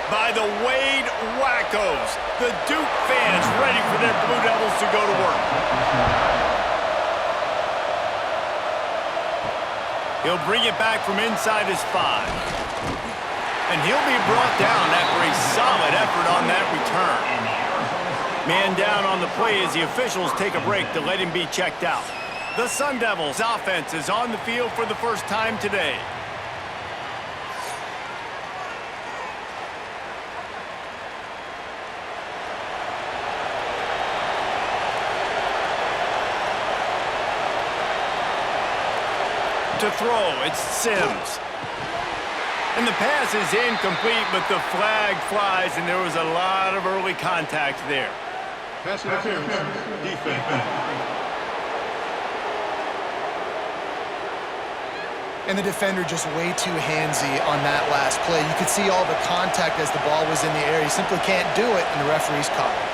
by the Wade Wackos. The Duke fans ready for their Blue Devils to go to work. He'll bring it back from inside his 5. And he'll be brought down after a solid effort on that return. Man down on the play as the officials take a break to let him be checked out. The Sun Devils offense is on the field for the first time today. To throw, it's Sims. And the pass is incomplete, but the flag flies, and there was a lot of early contact there. Pass interference, defense. And the defender just way too handsy on that last play. You could see all the contact as the ball was in the air. He simply can't do it, and the referee's caught it.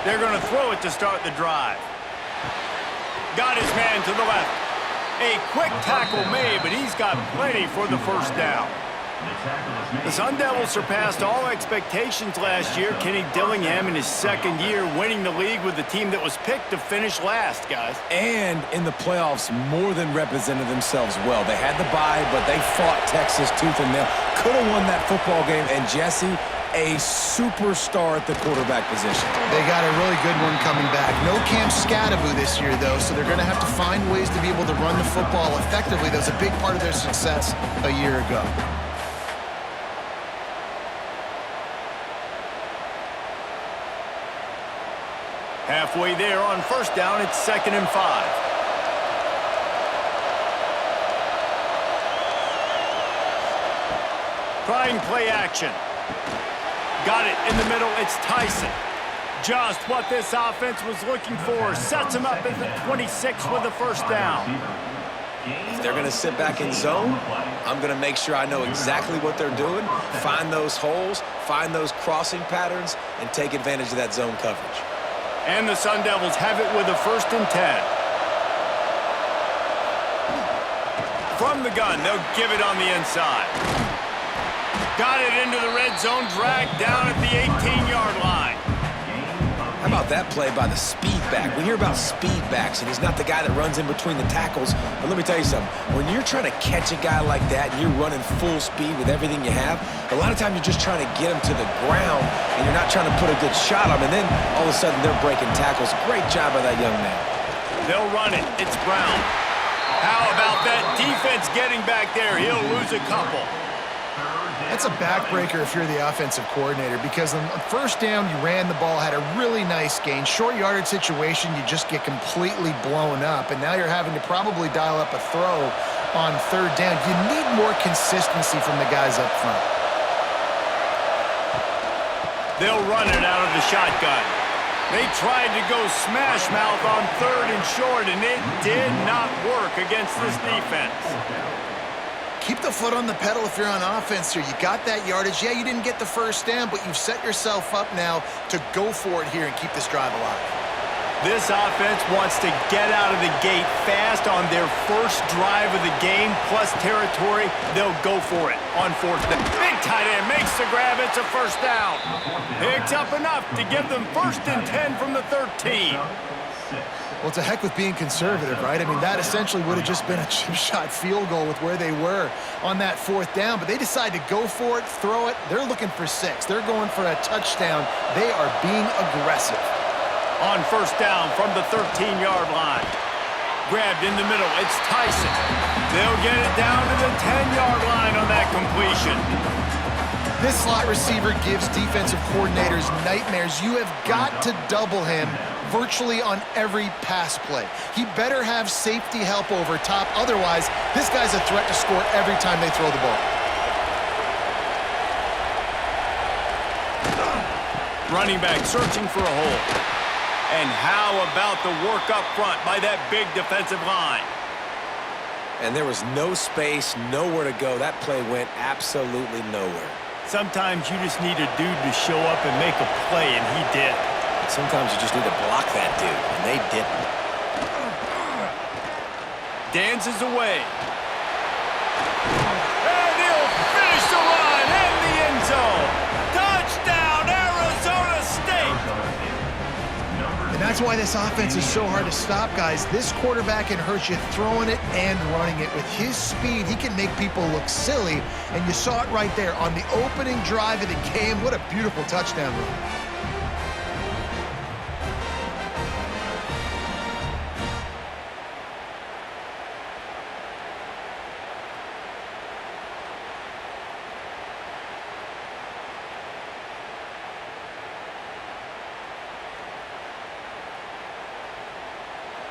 They're going to throw it to start the drive. Got his man to the left. A quick tackle made, but he's got plenty for the first down. The Sun Devils surpassed all expectations last year. Kenny Dillingham in his second year winning the league with the team that was picked to finish last, guys. And in the playoffs, more than represented themselves well. They had the bye, but they fought Texas tooth and nail. Could have won that football game, and Jesse, a superstar at the quarterback position. They got a really good one coming back. No Cam Scadaboo this year, though, so they're going to have to find ways to be able to run the football effectively. That was a big part of their success a year ago. Halfway there on first down, it's 2nd and 5. Trying play action. Got it in the middle, it's Tyson. Just what this offense was looking for. Sets him up at the 26 with a first down. If they're going to sit back in zone, I'm going to make sure I know exactly what they're doing, find those holes, find those crossing patterns, and take advantage of that zone coverage. And the Sun Devils have it with a 1st and 10. From the gun, they'll give it on the inside. Got it into the red zone, dragged down at the 18-yard line. How about that play by the speed back? We hear about speed backs, and he's not the guy that runs in between the tackles. But let me tell you something. When you're trying to catch a guy like that and you're running full speed with everything you have, a lot of times you're just trying to get him to the ground, and you're not trying to put a good shot on him, and then all of a sudden they're breaking tackles. Great job by that young man. They'll run it. It's Brown. How about that defense getting back there? He'll lose a couple. That's a backbreaker if you're the offensive coordinator, because on first down, you ran the ball, had a really nice gain. Short yardage situation, you just get completely blown up, and now you're having to probably dial up a throw on 3rd down. You need more consistency from the guys up front. They'll run it out of the shotgun. They tried to go smash mouth on 3rd and short, and it did not work against this defense. Keep the foot on the pedal if you're on offense here. You got that yardage. Yeah, you didn't get the first down, but you've set yourself up now to go for it here and keep this drive alive. This offense wants to get out of the gate fast on their first drive of the game, plus territory. They'll go for it on 4th down. Big tight end makes the grab. It's a 1st down. Picks up enough to give them 1st and 10 from the 13. Well, it's a heck with being conservative, right? I mean, that essentially would have just been a chip shot field goal with where they were on that 4th down, but they decide to go for it, throw it. They're looking for 6. They're going for a touchdown. They are being aggressive. On 1st down from the 13-yard line. Grabbed in the middle, it's Tyson. They'll get it down to the 10-yard line on that completion. This slot receiver gives defensive coordinators nightmares. You have got to double him virtually on every pass play. He better have safety help over top. Otherwise, this guy's a threat to score every time they throw the ball. Running back searching for a hole. And how about the work up front by that big defensive line? And there was no space, nowhere to go. That play went absolutely nowhere. Sometimes you just need a dude to show up and make a play, and he did. Sometimes you just need to block that dude, and they didn't. Dances away. And he'll finish the run in the end zone. That's why this offense is so hard to stop, guys. This quarterback can hurt you throwing it and running it. With his speed, he can make people look silly, and you saw it right there on the opening drive of the game. What a beautiful touchdown run.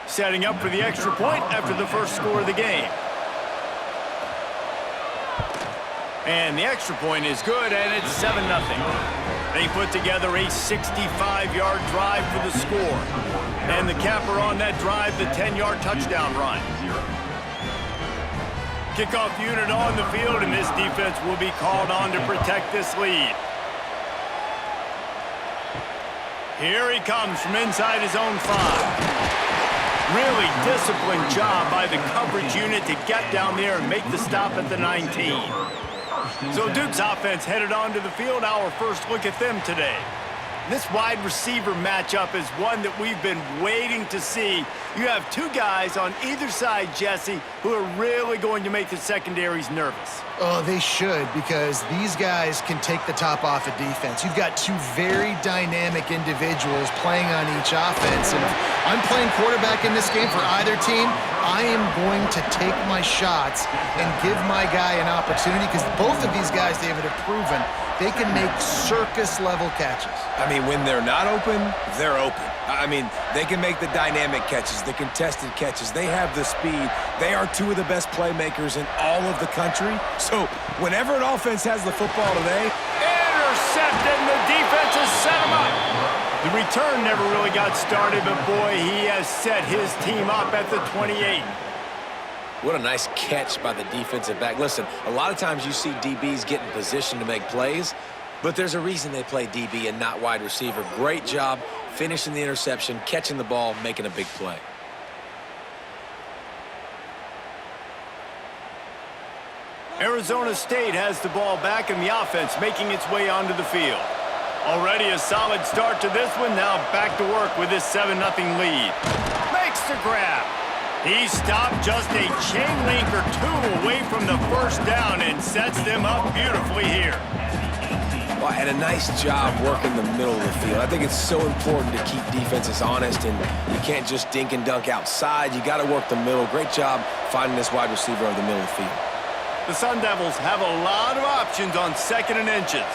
Setting up for the extra point after the first score of the game. And the extra point is good, and it's 7-0. They put together a 65-yard drive for the score. And the capper on that drive, the 10-yard touchdown run. Kickoff unit on the field, and this defense will be called on to protect this lead. Here he comes from inside his own 5. Really disciplined job by the coverage unit to get down there and make the stop at the 19. So Duke's offense headed onto the field. Our first look at them today. This wide receiver matchup is one that we've been waiting to see. You have two guys on either side, Jesse, who are really going to make the secondaries nervous. Oh, they should, because these guys can take the top off of defense. You've got two very dynamic individuals playing on each offense. And if I'm playing quarterback in this game for either team, I am going to take my shots and give my guy an opportunity, because both of these guys, David, have proven they can make circus-level catches. I mean, when they're not open, they're open. I mean, they can make the dynamic catches, the contested catches. They have the speed. They are two of the best playmakers in all of the country. So whenever an offense has the football today, intercepted, and the defense has set him up. The return never really got started, but boy, he has set his team up at the 28. what a nice catch by the defensive back. Listen, a lot of times you see DBs get in position to make plays, but there's a reason they play DB and not wide receiver. Great job finishing the interception, catching the ball, making a big play. Arizona State has the ball back in the offense, making its way onto the field. Already a solid start to this one. Now back to work with this 7-0 lead. Makes the grab. He stopped just a chain link or two away from the first down and sets them up beautifully here. Well, and a nice job working the middle of the field. I think it's so important to keep defenses honest, and you can't just dink and dunk outside. You got to work the middle. Great job finding this wide receiver over the middle of the field. The Sun Devils have a lot of options on 2nd and inches.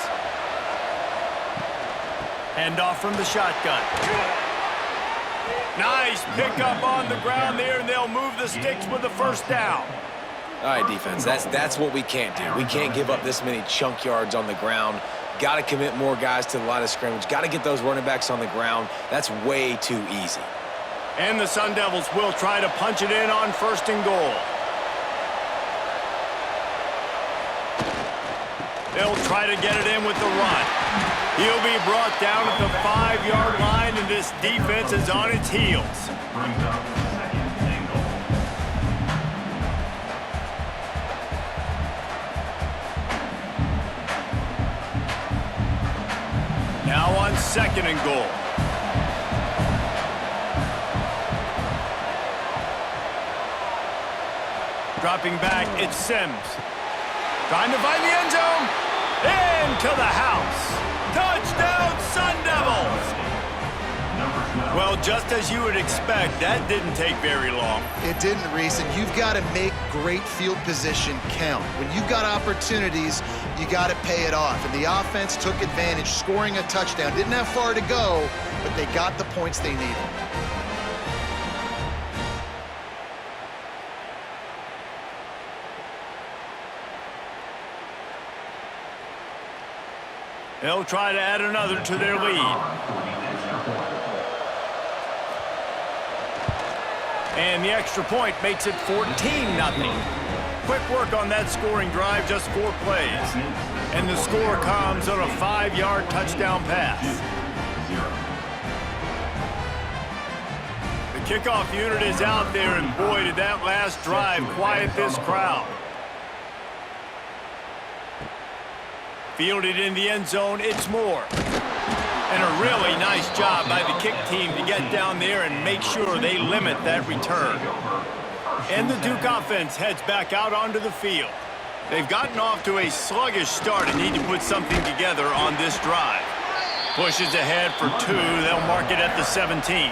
Hand off from the shotgun. Nice pickup on the ground there, and they'll move the sticks with the first down. All right, defense, that's what we can't do. We can't give up this many chunk yards on the ground. Got to commit more guys to the line of scrimmage. Got to get those running backs on the ground. That's way too easy. And the Sun Devils will try to punch it in on 1st and goal. They'll try to get it in with the run. He'll be brought down at the 5-yard line, and this defense is on its heels. Now on 2nd and goal. Dropping back, it's Sims. Trying to find the end zone. Into the house. Touchdown, Sun Devils! Well, just as you would expect, that didn't take very long. It didn't, Reese, and you've got to make great field position count. When you've got opportunities, you got to pay it off. And the offense took advantage, scoring a touchdown. Didn't have far to go, but they got the points they needed. They'll try to add another to their lead. And the extra point makes it 14-0. Quick work on that scoring drive, just 4 plays. And the score comes on a 5-yard touchdown pass. The kickoff unit is out there, and boy, did that last drive quiet this crowd. Fielded in the end zone, it's Moore. And a really nice job by the kick team to get down there and make sure they limit that return. And the Duke offense heads back out onto the field. They've gotten off to a sluggish start and need to put something together on this drive. Pushes ahead for 2. They'll mark it at the 17.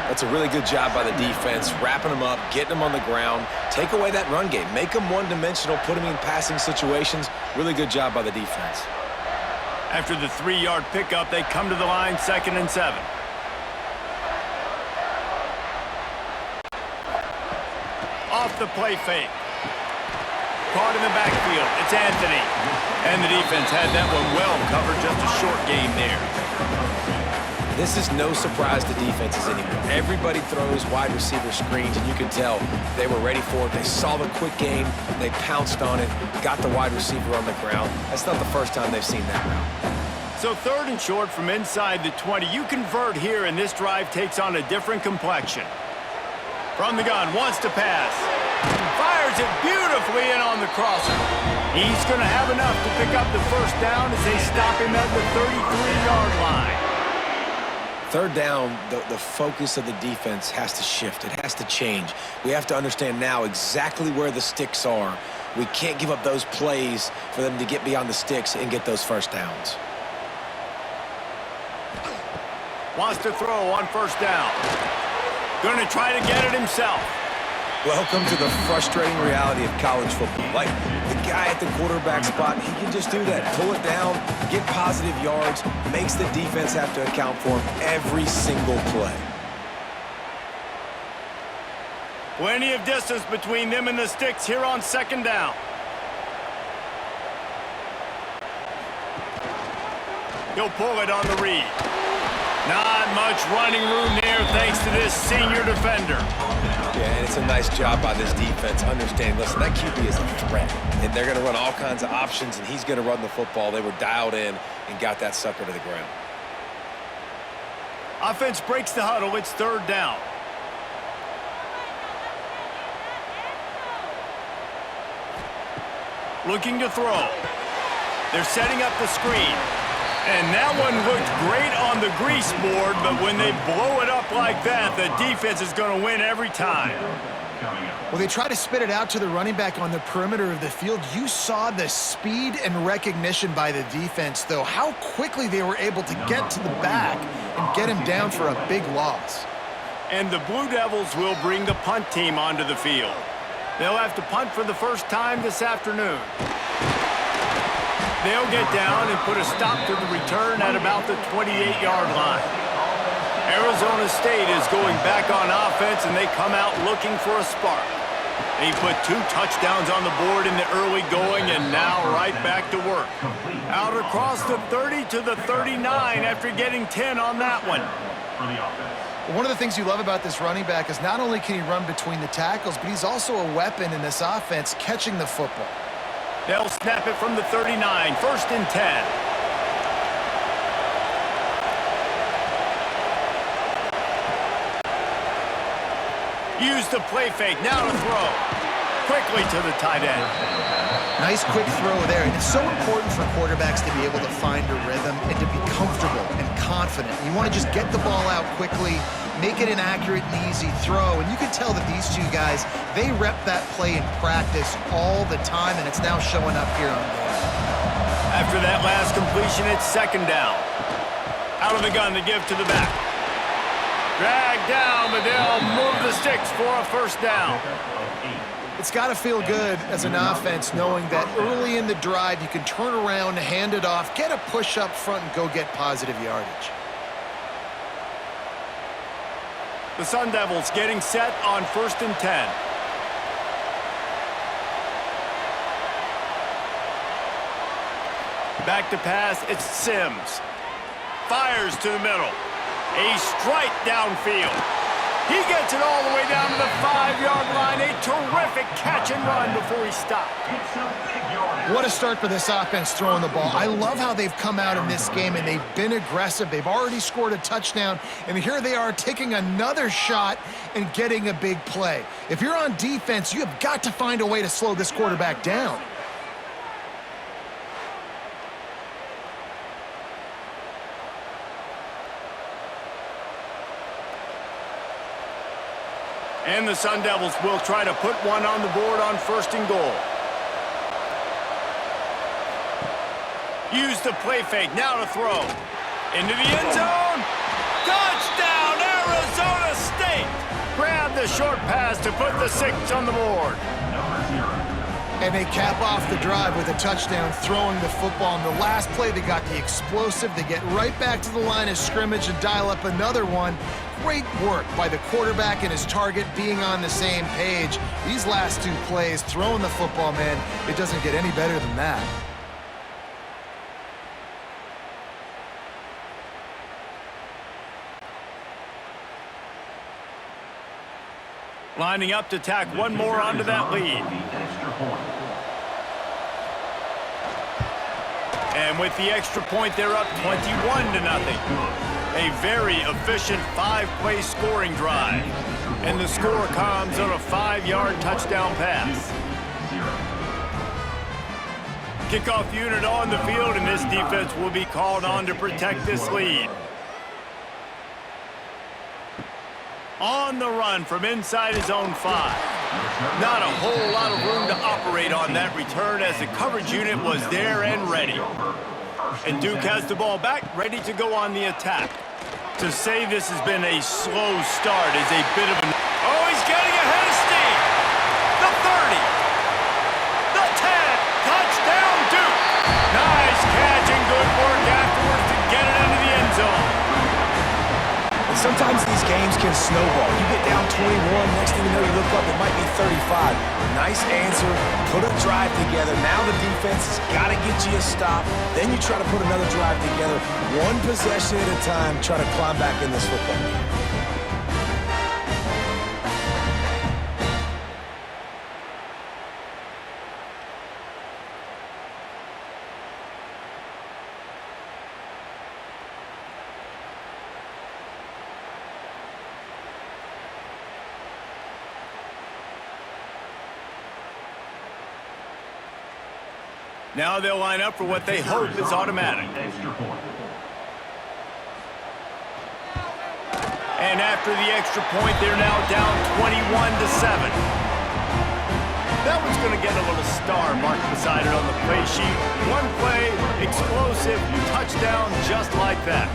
That's a really good job by the defense, wrapping them up, getting them on the ground, take away that run game, make them one-dimensional, put them in passing situations. Really good job by the defense. After the 3-yard pickup, they come to the line, 2nd and 7. Off the play fake. Caught in the backfield. It's Anthony. And the defense had that one well covered, just a short game there. This is no surprise to defenses anymore. Everybody throws wide receiver screens, and you can tell they were ready for it. They saw the quick game. They pounced on it, got the wide receiver on the ground. That's not the first time they've seen that route. So 3rd and short from inside the 20. You convert here, and this drive takes on a different complexion. From the gun, wants to pass. Fires it beautifully in on the crosser. He's going to have enough to pick up the first down as they stop him at the 33-yard line. 3rd down, the focus of the defense has to shift. It has to change. We have to understand now exactly where the sticks are. We can't give up those plays for them to get beyond the sticks and get those first downs. Wants to throw on 1st down. Going to try to get it himself. Welcome to the frustrating reality of college football. Like, the guy at the quarterback spot, he can just do that. Pull it down, get positive yards, makes the defense have to account for him every single play. Plenty of distance between them and the sticks here on 2nd down. He'll pull it on the read. Not much running room there thanks to this senior defender. Yeah, and it's a nice job by this defense. Understand, listen, that QB is a threat. And they're going to run all kinds of options, and he's going to run the football. They were dialed in and got that sucker to the ground. Offense breaks the huddle. It's 3rd down. Looking to throw. They're setting up the screen. And that one looked great on the grease board, but when they blow it up like that, the defense is going to win every time. Well, they try to spit it out to the running back on the perimeter of the field. You saw the speed and recognition by the defense, though, how quickly they were able to get to the back and get him down for a big loss. And the Blue Devils will bring the punt team onto the field. They'll have to punt for the first time this afternoon. They'll get down and put a stop to the return at about the 28-yard line. Arizona State is going back on offense, and they come out looking for a spark. They put 2 touchdowns on the board in the early going, and now right back to work. Out across the 30 to the 39 after getting 10 on that one. One of the things you love about this running back is not only can he run between the tackles, but he's also a weapon in this offense catching the football. They'll snap it from the 39, 1st and 10. Use the play fake, now to throw. Quickly to the tight end. Nice quick throw there. And it's so important for quarterbacks to be able to find a rhythm and to be comfortable and confident. You want to just get the ball out quickly, make it an accurate and easy throw. And you can tell that these 2 guys, they rep that play in practice all the time, and it's now showing up here on game. After that last completion, it's 2nd down. Out of the gun to give to the back. Drag down, but they'll move the sticks for a 1st down. It's got to feel good as an offense knowing that early in the drive you can turn around, hand it off, get a push up front, and go get positive yardage. The Sun Devils getting set on 1st and 10. Back to pass, it's Sims. Fires to the middle. A strike downfield. He gets it all the way down to the 5-yard line. A terrific catch and run before he stopped. What a start for this offense throwing the ball. I love how they've come out in this game, and they've been aggressive. They've already scored a touchdown, and here they are taking another shot and getting a big play. If you're on defense, you have got to find a way to slow this quarterback down. And the Sun Devils will try to put one on the board on 1st and goal. Use the play fake, now to throw. Into the end zone. Touchdown, Arizona State! Grab the short pass to put the 6 on the board. And they cap off the drive with a touchdown, throwing the football. In the last play, they got the explosive. They get right back to the line of scrimmage and dial up another one. Great work by the quarterback and his target being on the same page. These last 2 plays, throwing the football, man, it doesn't get any better than that. Lining up to tack one more onto that lead. And with the extra point, they're up 21-0. A very efficient 5-play scoring drive. And the score comes on a 5-yard touchdown pass. Kickoff unit on the field, and this defense will be called on to protect this lead. On the run from inside his own 5. Not a whole lot of room to operate on that return as the coverage unit was there and ready. And Duke has the ball back, ready to go on the attack. To say this has been a slow start is a bit of a... Oh, he's getting ahead of steam! The 30! The 10! Touchdown, Duke! Nice catch and good work afterwards to get it into the end zone. And sometimes these games can snowball. You get down 21, next thing you know, you look up, it might be 35. Nice answer, put a drive together. Now the defense has got to get you a stop. Then you try to put another drive together. One possession at a time, try to climb back in this football game. Now they'll line up for what they hope is automatic. And after the extra point, they're now down 21-7. That one's going to get a little star marked beside it on the play sheet. One play, explosive, touchdown just like that.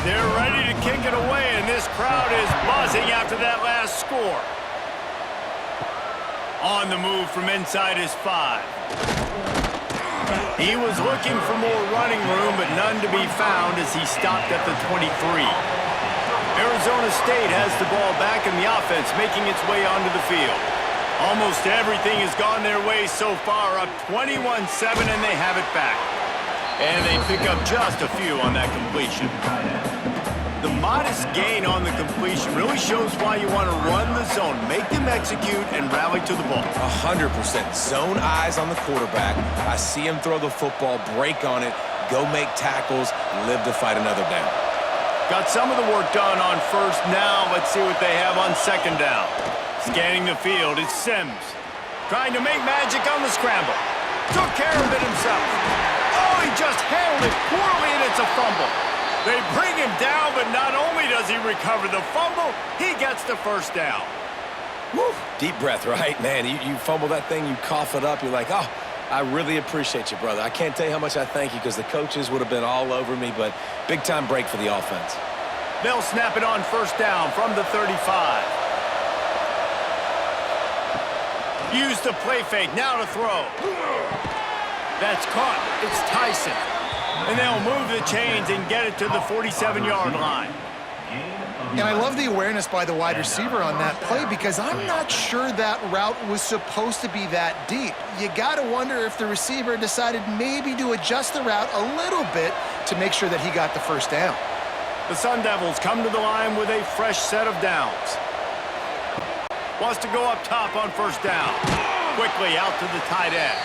They're ready to kick it away, and this crowd is buzzing after that last score. On the move from inside his 5. He was looking for more running room, but none to be found as he stopped at the 23. Arizona State has the ball back in the offense, making its way onto the field. Almost everything has gone their way so far, up 21-7, and they have it back. And they pick up just a few on that completion. The modest gain on the completion really shows why you want to run the zone, make them execute, and rally to the ball. 100%. Zone eyes on the quarterback. I see him throw the football, break on it, go make tackles, live to fight another down. Got some of the work done on 1st. Now let's see what they have on 2nd down. Scanning the field, it's Sims. Trying to make magic on the scramble. Took care of it himself. Oh, he just handled it poorly, and it's a fumble. They bring him down, but not only does he recover the fumble, he gets the 1st down. Woo. Deep breath, right? Man, you fumble that thing, you cough it up, you're like, oh, I really appreciate you, brother. I can't tell you how much I thank you because the coaches would have been all over me, but big-time break for the offense. They'll snap it on 1st down from the 35. Use the play fake, now to throw. That's caught. It's Tyson. And they'll move the chains and get it to the 47-yard line. And I love the awareness by the wide receiver on that play because I'm not sure that route was supposed to be that deep. You got to wonder if the receiver decided maybe to adjust the route a little bit to make sure that he got the 1st down. The Sun Devils come to the line with a fresh set of downs. Wants to go up top on 1st down. Quickly out to the tight end.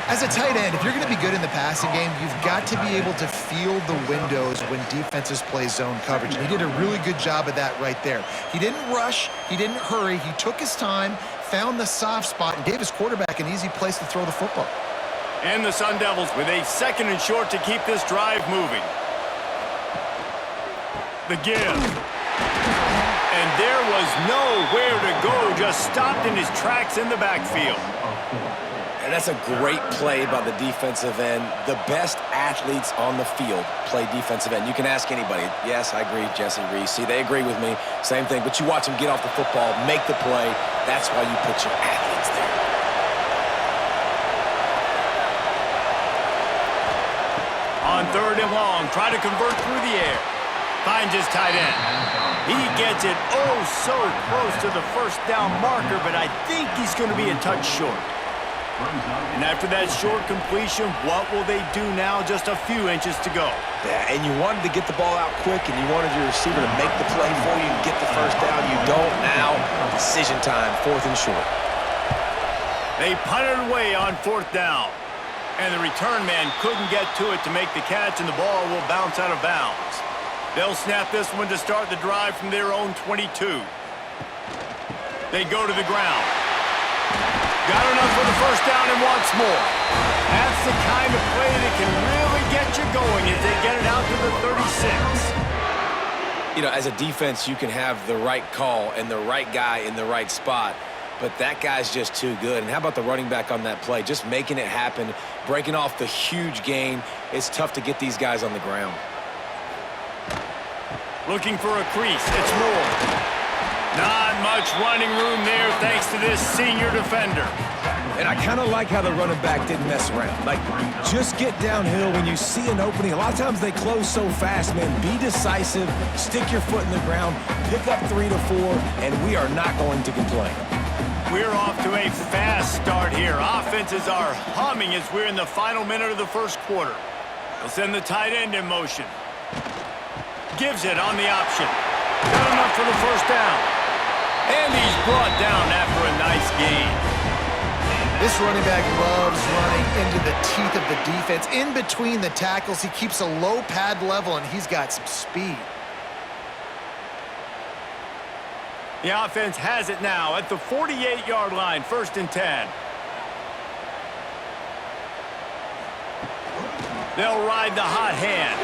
As a tight end, if you're going to be good in the passing game, you've got to be able to feel the windows when defenses play zone coverage. And he did a really good job of that right there. He didn't rush. He didn't hurry. He took his time, found the soft spot, and gave his quarterback an easy place to throw the football. And the Sun Devils with a 2nd and short to keep this drive moving. The give. And there was nowhere to go, just stopped in his tracks in the backfield. And that's a great play by the defensive end. The best athletes on the field play defensive end. You can ask anybody. Yes, I agree, Jesse Reese. See, they agree with me. Same thing. But you watch them get off the football, make the play. That's why you put your athletes there. On 3rd and long, try to convert through the air. Finds his tight end. He gets it oh so close to the first down marker, but I think he's going to be a touch short. And after that short completion, what will they do now? Just a few inches to go. Yeah, and you wanted to get the ball out quick, and you wanted your receiver to make the play for you and get the first down. You don't now. Decision time, 4th and short. They punted away on 4th down. And the return man couldn't get to it to make the catch, and the ball will bounce out of bounds. They'll snap this one to start the drive from their own 22. They go to the ground. Got enough for the first down and wants more. That's the kind of play that can really get you going as they get it out to the 36. You know, as a defense, you can have the right call and the right guy in the right spot, but that guy's just too good. And how about the running back on that play? Just making it happen, breaking off the huge gain. It's tough to get these guys on the ground. Looking for a crease. It's Moore. Not much running room there thanks to this senior defender. And I kind of like how the running back didn't mess around. Like, just get downhill when you see an opening. A lot of times they close so fast, man. Be decisive, stick your foot in the ground, pick up 3 to 4, and we are not going to complain. We're off to a fast start here. Offenses are humming as we're in the final minute of the first quarter. They'll send the tight end in motion. Gives it on the option. Got enough for the first down. And he's brought down after a nice gain. This running back loves running into the teeth of the defense. In between the tackles, he keeps a low pad level, and he's got some speed. The offense has it now at the 48-yard line, 1st and 10. They'll ride the hot hand.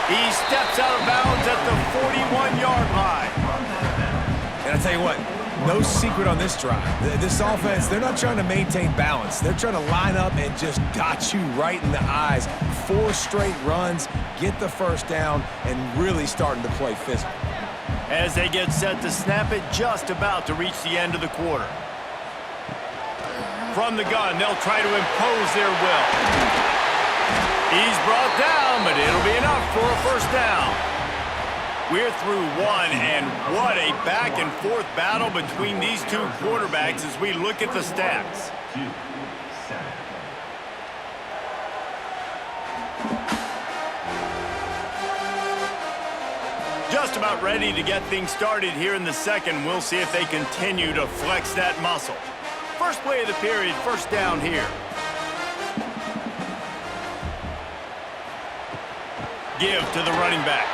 He steps out of bounds at the 41-yard line. And I tell you what, no secret on this drive. This offense, they're not trying to maintain balance. They're trying to line up and just dot you right in the eyes. 4 straight runs, get the first down, and really starting to play physical. As they get set to snap it, just about to reach the end of the quarter. From the gun, they'll try to impose their will. He's brought down, but it'll be enough for a first down. We're through one, and what a back-and-forth battle between these two quarterbacks as we look at the stats. Just about ready to get things started here in the second. We'll see if they continue to flex that muscle. First play of the period, first down here. Give to the running back.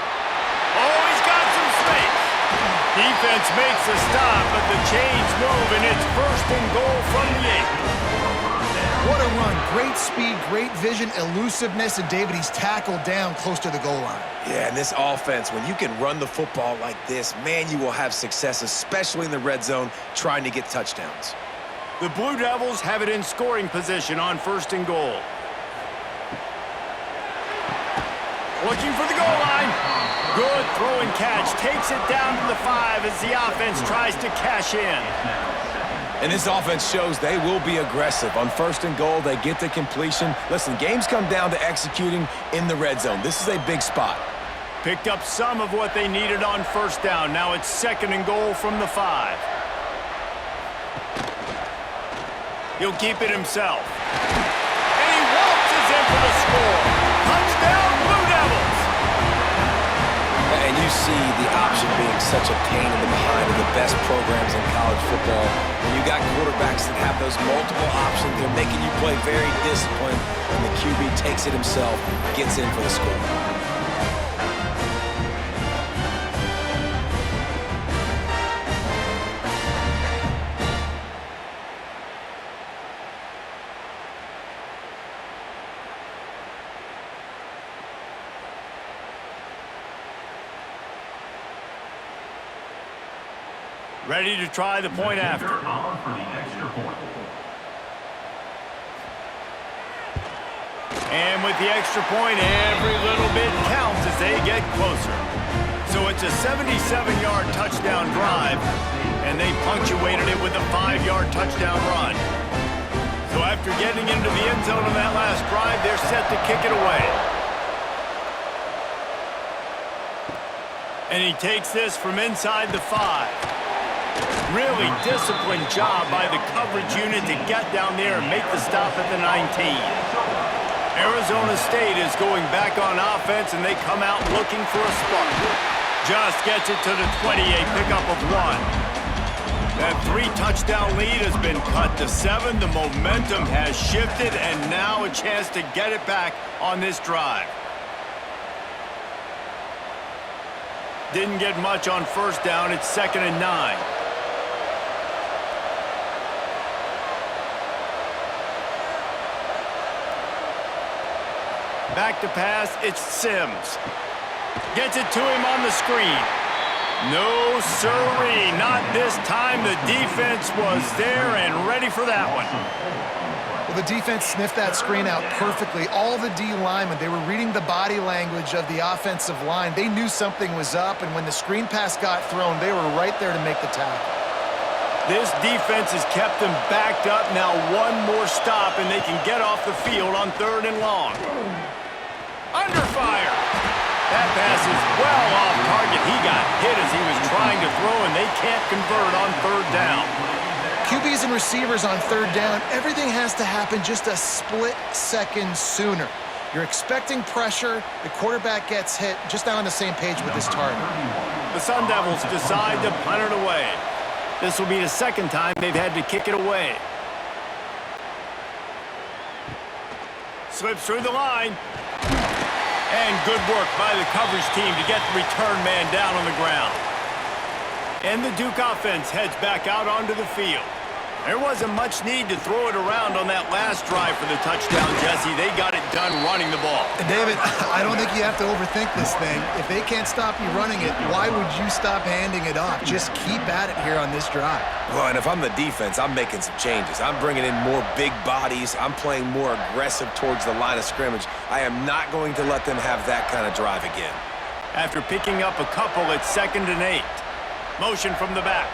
Oh, he's got some space. Defense makes a stop, but the chains move, and it's 1st and goal from the 8. What a run. Great speed, great vision, elusiveness, and David, he's tackled down close to the goal line. Yeah, and this offense, when you can run the football like this, man, you will have success, especially in the red zone, trying to get touchdowns. The Blue Devils have it in scoring position on 1st and goal. Looking for the goal line. Good throw and catch. Takes it down to the 5 as the offense tries to cash in. And this offense shows they will be aggressive. On 1st and goal, they get the completion. Listen, games come down to executing in the red zone. This is a big spot. Picked up some of what they needed on 1st down. Now it's 2nd and goal from the 5. He'll keep it himself. And he waltzes in for the score. Touchdown, Blue Devils! And you see the option being such a pain in the behind of the best programs in college football. When you got quarterbacks that have those multiple options, they're making you play very disciplined, and the QB takes it himself, gets in for the score. Ready to try the point after. And with the extra point, every little bit counts as they get closer. So it's a 77-yard touchdown drive, and they punctuated it with a 5-yard touchdown run. So after getting into the end zone on that last drive, they're set to kick it away. And he takes this from inside the 5. Really disciplined job by the coverage unit to get down there and make the stop at the 19. Arizona State is going back on offense, and they come out looking for a spark. Just gets it to the 28, pickup of 1. That 3-touchdown lead has been cut to 7. The momentum has shifted, and now a chance to get it back on this drive. Didn't get much on first down. It's 2nd and 9. Back to pass, it's Sims. Gets it to him on the screen. No sirree, not this time. The defense was there and ready for that one. Well, the defense sniffed that screen out perfectly. All the D linemen, they were reading the body language of the offensive line. They knew something was up, and when the screen pass got thrown, they were right there to make the tackle. This defense has kept them backed up. Now one more stop, and they can get off the field on 3rd and long. Under fire. That pass is well off target. He got hit as he was trying to throw, and they can't convert on 3rd down. QBs and receivers on 3rd down, everything has to happen just a split second sooner. You're expecting pressure, the quarterback gets hit, just not on the same page with his target. The Sun Devils decide to punt it away. This will be the 2nd time they've had to kick it away. Slips through the line. And good work by the coverage team to get the return man down on the ground. And the Duke offense heads back out onto the field. There wasn't much need to throw it around on that last drive for the touchdown, Jesse. They got it done running the ball. And David, I don't think you have to overthink this thing. If they can't stop you running it, why would you stop handing it off? Just keep at it here on this drive. Well, and if I'm the defense, I'm making some changes. I'm bringing in more big bodies. I'm playing more aggressive towards the line of scrimmage. I am not going to let them have that kind of drive again. After picking up a couple, it's 2nd and 8. Motion from the back.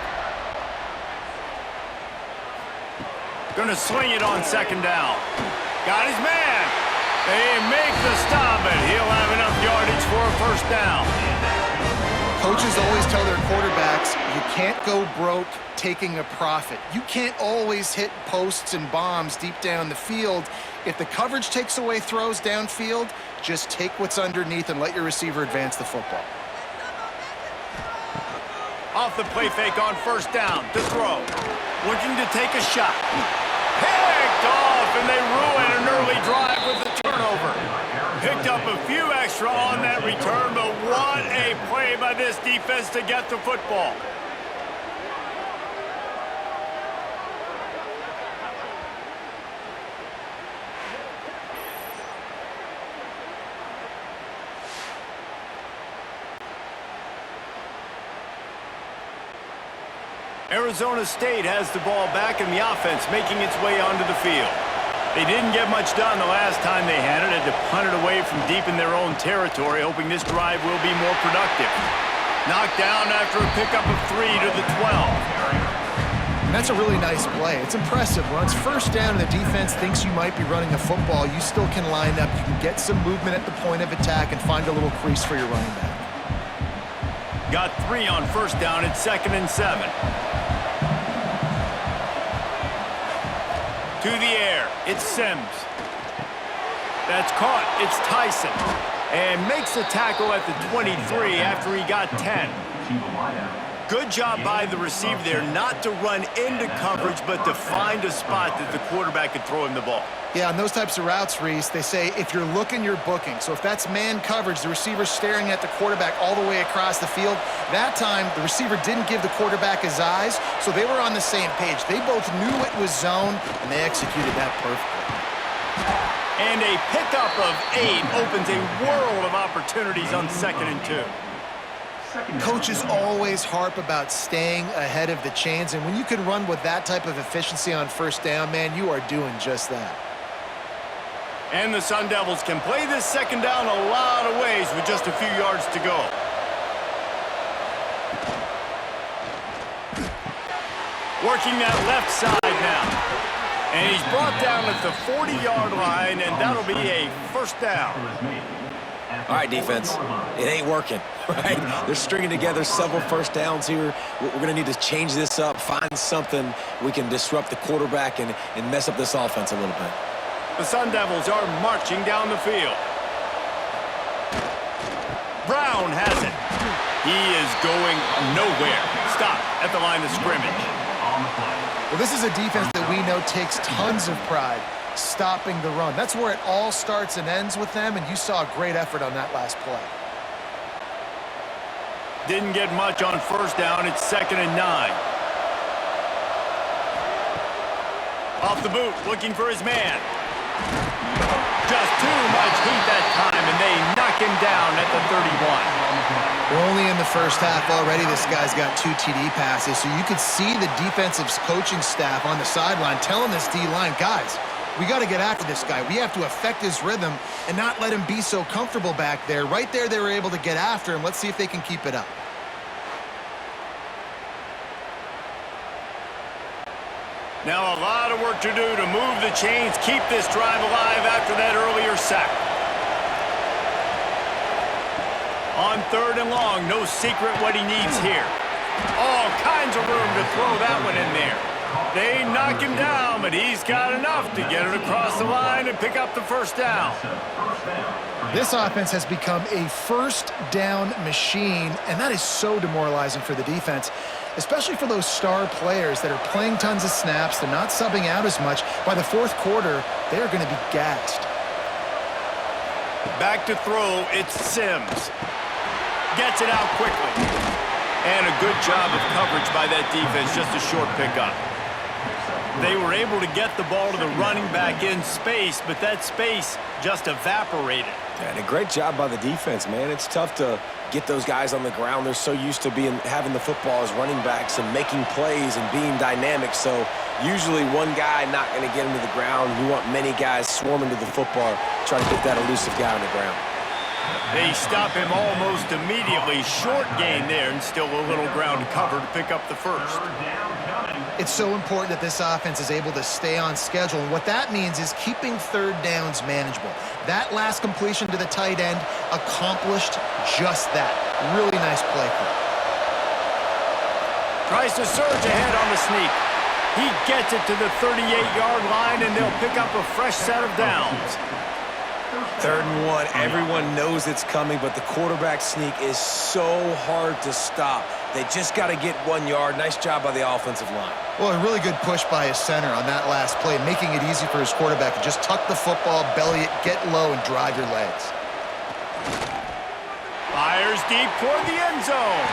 Gonna sling it on 2nd down. Got his man. They make the stop, and he'll have enough yardage for a 1st down. Coaches always tell their quarterbacks, you can't go broke taking a profit. You can't always hit posts and bombs deep down the field. If the coverage takes away throws downfield, just take what's underneath and let your receiver advance the football. Off the play fake on 1st down to throw. Looking to take a shot. Picked off, and they ruin an early drive with the turnover. Picked up a few extra on that return, but what a play by this defense to get the football. Arizona State has the ball back in the offense, making its way onto the field. They didn't get much done the last time they had it. Had to punt it away from deep in their own territory, hoping this drive will be more productive. Knocked down after a pickup of 3 to the 12. And that's a really nice play. It's impressive. When it's 1st down and the defense thinks you might be running the football, you still can line up. You can get some movement at the point of attack and find a little crease for your running back. Got 3 on 1st down. It's 2nd and 7. To the air, it's Sims. That's caught, it's Tyson. And makes the tackle at the 23 after he got 10. Good job by the receiver there not to run into coverage, but to find a spot that the quarterback could throw him the ball. Yeah, on those types of routes, Reese, they say if you're looking, you're booking. So if that's man coverage, the receiver's staring at the quarterback all the way across the field. That time, the receiver didn't give the quarterback his eyes, so they were on the same page. They both knew it was zone, and they executed that perfectly. And a pickup of 8 opens a world of opportunities on 2nd and 2. Coaches always harp about staying ahead of the chains, and when you can run with that type of efficiency on first down, man, you are doing just that. And the Sun Devils can play this second down a lot of ways with just a few yards to go. Working that left side now. And he's brought down at the 40-yard line, and that'll be a first down. All right, defense, it ain't working, right? They're stringing together several first downs here. We're going to need to change this up, find something we can disrupt the quarterback and mess up this offense a little bit. The Sun Devils are marching down the field. Brown has it. He is going nowhere. Stop at the line of scrimmage. Well, this is a defense that we know takes tons of pride stopping the run. That's where it all starts and ends with them, and you saw a great effort on that last play. Didn't get much on first down. It's 2nd and 9. Off the boot, looking for his man. Just too much heat that time, and they knock him down at the 31. We're only in the first half already. This guy's got 2 TD passes, so you could see the defensive coaching staff on the sideline telling this D-line, guys, we got to get after this guy. We have to affect his rhythm and not let him be so comfortable back there. Right there, they were able to get after him. Let's see if they can keep it up. Now a lot of work to do to move the chains, keep this drive alive after that earlier sack. On 3rd and long, no secret what he needs here. All kinds of room to throw that one in there. They knock him down, but he's got enough to get it across the line and pick up the first down. This offense has become a first down machine, and that is so demoralizing for the defense, especially for those star players that are playing tons of snaps. They're not subbing out as much. By the 4th quarter, they're going to be gassed. Back to throw, it's Sims. Gets it out quickly. And a good job of coverage by that defense, just a short pickup. They were able to get the ball to the running back in space, but that space just evaporated. Yeah, and a great job by the defense, man. It's tough to get those guys on the ground. They're so used to having the football as running backs and making plays and being dynamic. So usually one guy not going to get him to the ground. You want many guys swarming to the football, trying to get that elusive guy on the ground. They stop him almost immediately. Short gain there, and still a little ground cover to pick up the first. It's so important that this offense is able to stay on schedule, and what that means is keeping 3rd downs manageable. That last completion to the tight end accomplished just that. Really nice play call. Tries to surge ahead on the sneak. He gets it to the 38-yard line, and they'll pick up a fresh set of downs. 3rd and 1, everyone knows it's coming, but the quarterback sneak is so hard to stop. They just got to get 1 yard. Nice job by the offensive line. Well, a really good push by his center on that last play, making it easy for his quarterback to just tuck the football, belly it, get low, and drive your legs. Fires deep toward the end zone.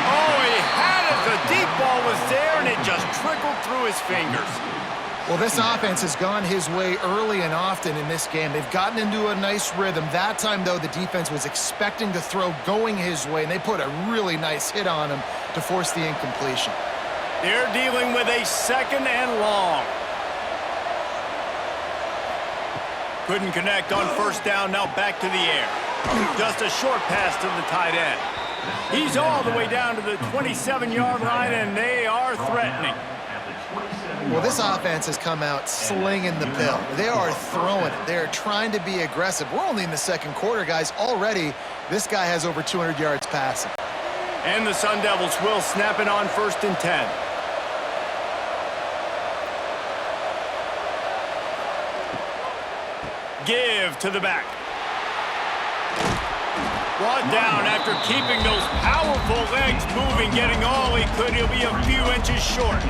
Oh, he had it. The deep ball was there, and it just trickled through his fingers. Well, this offense has gone his way early and often in this game. They've gotten into a nice rhythm. That time, though, the defense was expecting to throw going his way, and they put a really nice hit on him to force the incompletion. They're dealing with a 2nd and long. Couldn't connect on first down, now back to the air. Just a short pass to the tight end. He's all the way down to the 27-yard line, and they are threatening. Well, this offense has come out slinging the pill. They are throwing it. They are trying to be aggressive. We're only in the 2nd quarter, guys. Already, this guy has over 200 yards passing. And the Sun Devils will snap it on 1st and 10. Give to the back. Brought down after keeping those powerful legs moving, getting all he could. He'll be a few inches short.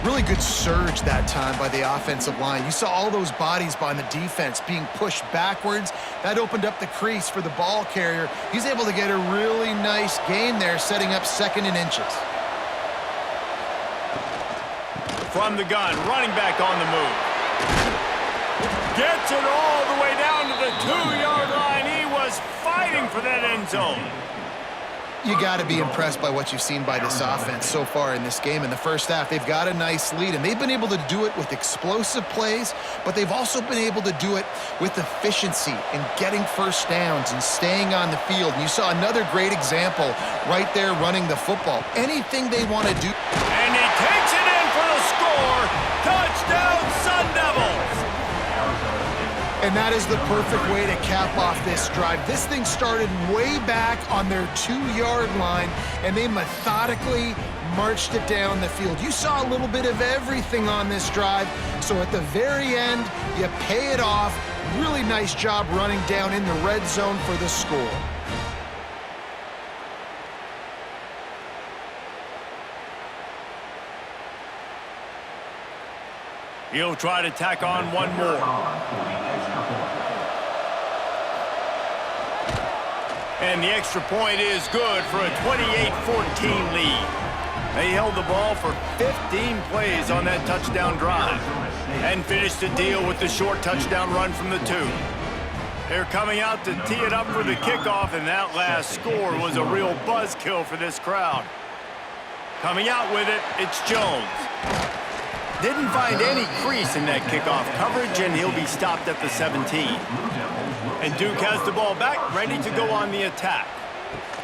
Really good surge that time by the offensive line. You saw all those bodies by the defense being pushed backwards. That opened up the crease for the ball carrier. He's able to get a really nice gain there, setting up 2nd and inches. From the gun, running back on the move. Gets it all the way down to the 2-yard line. He was fighting for that end zone. You got to be impressed by what you've seen by this offense so far in this game. In the first half, they've got a nice lead, and they've been able to do it with explosive plays, but they've also been able to do it with efficiency and getting first downs and staying on the field. And you saw another great example right there running the football. Anything they want to do. And he takes it in for the score. Touchdown, Sun Devils! And that is the perfect way to cap off this drive. This thing started way back on their 2-yard line, and they methodically marched it down the field. You saw a little bit of everything on this drive, so at the very end, you pay it off. Really nice job running down in the red zone for the score. He'll try to tack on one more. And the extra point is good for a 28-14 lead. They held the ball for 15 plays on that touchdown drive and finished the deal with the short touchdown run from the 2. They're coming out to tee it up for the kickoff, and that last score was a real buzzkill for this crowd. Coming out with it, it's Jones. Didn't find any crease in that kickoff coverage, and he'll be stopped at the 17. And Duke has the ball back, ready to go on the attack.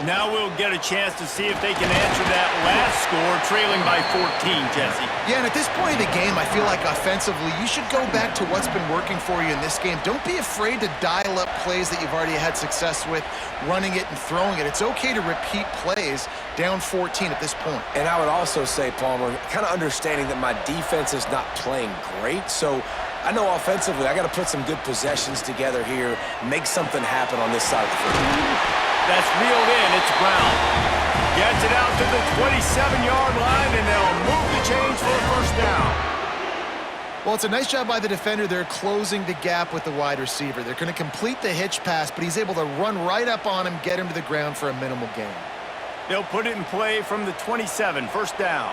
Now we'll get a chance to see if they can answer that last score, trailing by 14, Jesse. Yeah, and at this point of the game, I feel like offensively, you should go back to what's been working for you in this game. Don't be afraid to dial up plays that you've already had success with, running it and throwing it. It's okay to repeat plays down 14 at this point. And I would also say, Palmer, kind of understanding that my defense is not playing great, so I know offensively I got to put some good possessions together here, make something happen on this side of the field. That's reeled in. It's Brown. Gets it out to the 27-yard line, and they'll move the chains for a first down. Well, it's a nice job by the defender. They're closing the gap with the wide receiver. They're going to complete the hitch pass, but he's able to run right up on him, get him to the ground for a minimal gain. They'll put it in play from the 27, first down.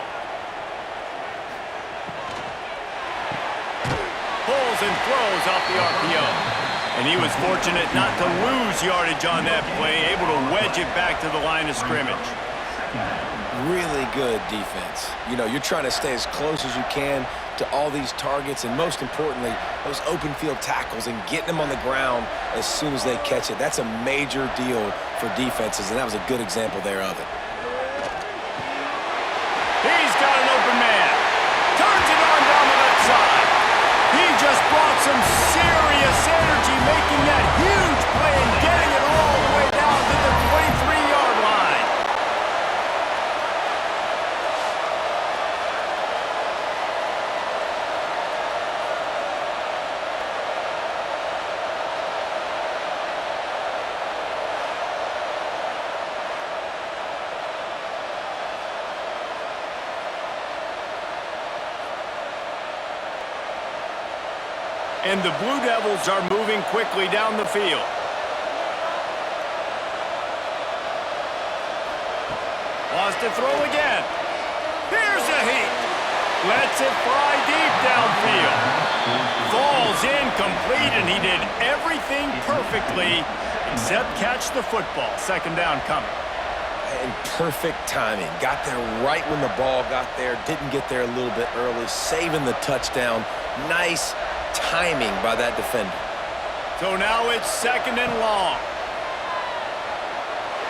Pulls and throws off the RPO. And he was fortunate not to lose yardage on that play, able to wedge it back to the line of scrimmage. Really good defense. You know, you're trying to stay as close as you can to all these targets, and most importantly, those open field tackles and getting them on the ground as soon as they catch it. That's a major deal for defenses, and that was a good example there of it. He's got an open man. Turns it on down the left side. He just brought some serious energy, making that huge play and getting it all the way down to the 23-yard line. And the Blue Devils are moving quickly down the field. Lost to throw again. Here's a heat. Lets it fly deep downfield. Falls incomplete, and he did everything perfectly except catch the football. Second down coming. And perfect timing. Got there right when the ball got there. Didn't get there a little bit early. Saving the touchdown. Nice timing by that defender. So now it's second and long.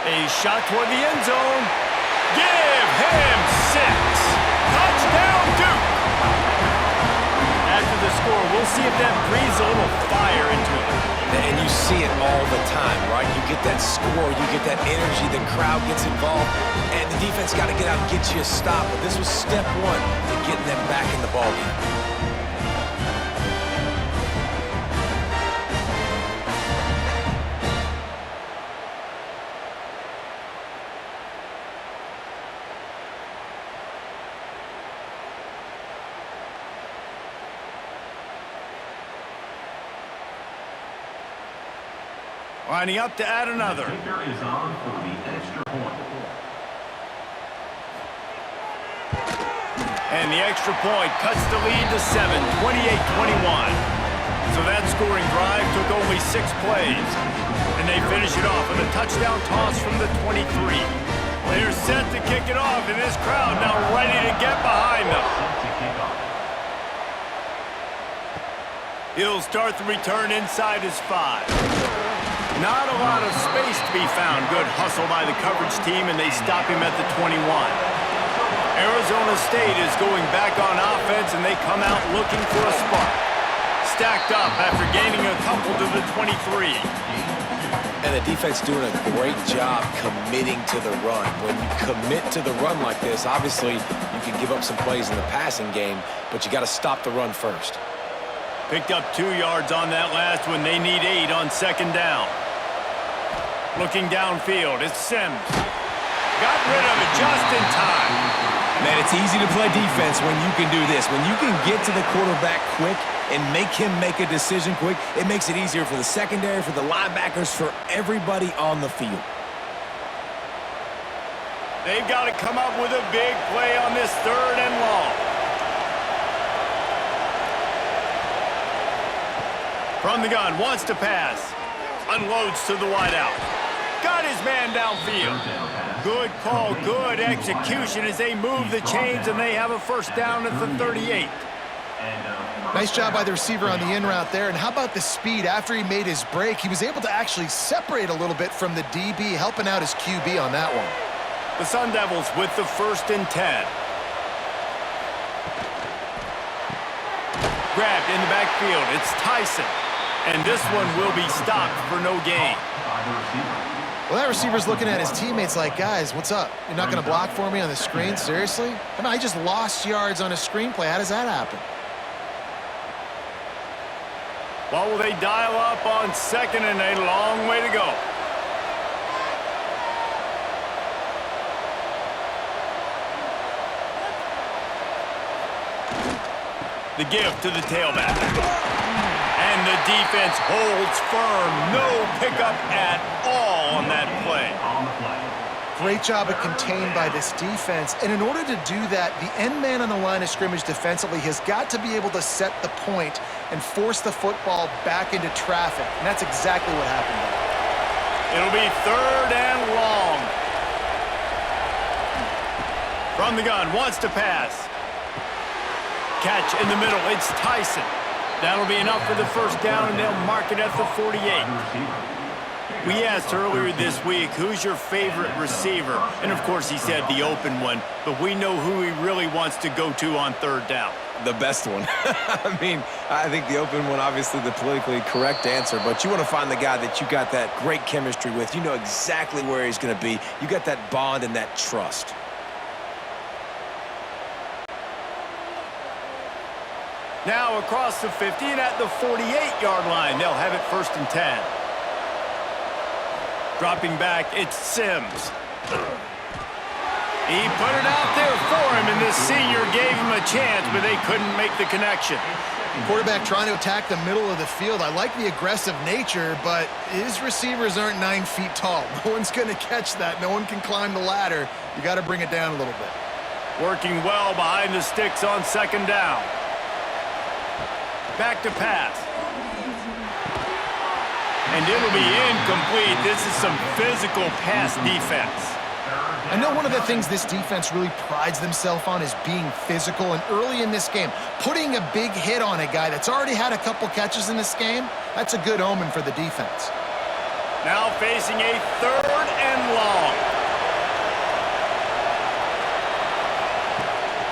A shot toward the end zone. Give him 6. Touchdown, Duke. After the score, we'll see if that breathes a little fire into it. And you see it all the time, right? You get that score, you get that energy, the crowd gets involved, and the defense got to get out and get you a stop. But this was step one to getting them back in the ballgame. Lining up to add another. Kicker is on for the extra point. And the extra point cuts the lead to 7, 28-21. So that scoring drive took only 6 plays. And they finish it off with a touchdown toss from the 23. They're set to kick it off, and this crowd now ready to get behind them. He'll start the return inside his 5. Not a lot of space to be found. Good hustle by the coverage team, and they stop him at the 21. Arizona State is going back on offense, and they come out looking for a spark. Stacked up after gaining a couple to the 23. And the defense doing a great job committing to the run. When you commit to the run like this, obviously you can give up some plays in the passing game, but you got to stop the run first. Picked up 2 yards on that last one. They need 8 on second down. Looking downfield, it's Sims. Got rid of it just in time. Man, it's easy to play defense when you can do this. When you can get to the quarterback quick and make him make a decision quick, it makes it easier for the secondary, for the linebackers, for everybody on the field. They've got to come up with a big play on this 3rd and long. From the gun, wants to pass. Unloads to the wideout. Got his man downfield. Good call, good execution as they move the chains, and they have a first down at the 38. Nice job by the receiver on the in route there. And how about the speed? After he made his break, he was able to actually separate a little bit from the DB, helping out his QB on that one. The Sun Devils with the 1st and 10. Grabbed in the backfield. It's Tyson. And this one will be stopped for no gain. Well, that receiver's looking at his teammates like, guys, what's up? You're not going to block for me on the screen? Seriously? I mean, I just lost yards on a screenplay. How does that happen? Well, will they dial up on 2nd and a long way to go? The give to the tailback. And the defense holds firm. No pickup at all on that play. Great job of contained by this defense. And in order to do that, the end man on the line of scrimmage defensively has got to be able to set the point and force the football back into traffic. And that's exactly what happened there. It'll be 3rd and long. From the gun, wants to pass. Catch in the middle, it's Tyson. That'll be enough for the first down, and they'll mark it at the 48. We asked earlier this week, who's your favorite receiver? And, of course, he said the open one, but we know who he really wants to go to on 3rd down. The best one. I mean, I think the open one, obviously the politically correct answer, but you want to find the guy that you got that great chemistry with. You know exactly where he's going to be. You got that bond and that trust. Now across the 50 and at the 48-yard line, they'll have it 1st and 10. Dropping back, it's Sims. He put it out there for him, and this senior gave him a chance, but they couldn't make the connection. Quarterback trying to attack the middle of the field. I like the aggressive nature, but his receivers aren't 9 feet tall. No one's going to catch that. No one can climb the ladder. You got to bring it down a little bit. Working well behind the sticks on 2nd down. Back to pass. And it'll be incomplete. This is some physical pass defense. I know one of the things this defense really prides themselves on is being physical, and early in this game, putting a big hit on a guy that's already had a couple catches in this game, that's a good omen for the defense. Now facing a 3rd and long.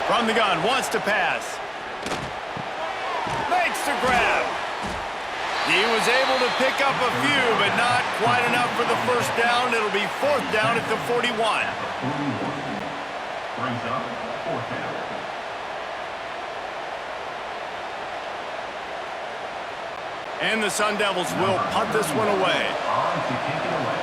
From the gun, wants to pass. Makes the grab. He was able to pick up a few, but not quite enough for the first down. It'll be 4th down at the 41. Brings up 4th down. And the Sun Devils will punt this one away. On to kick it away.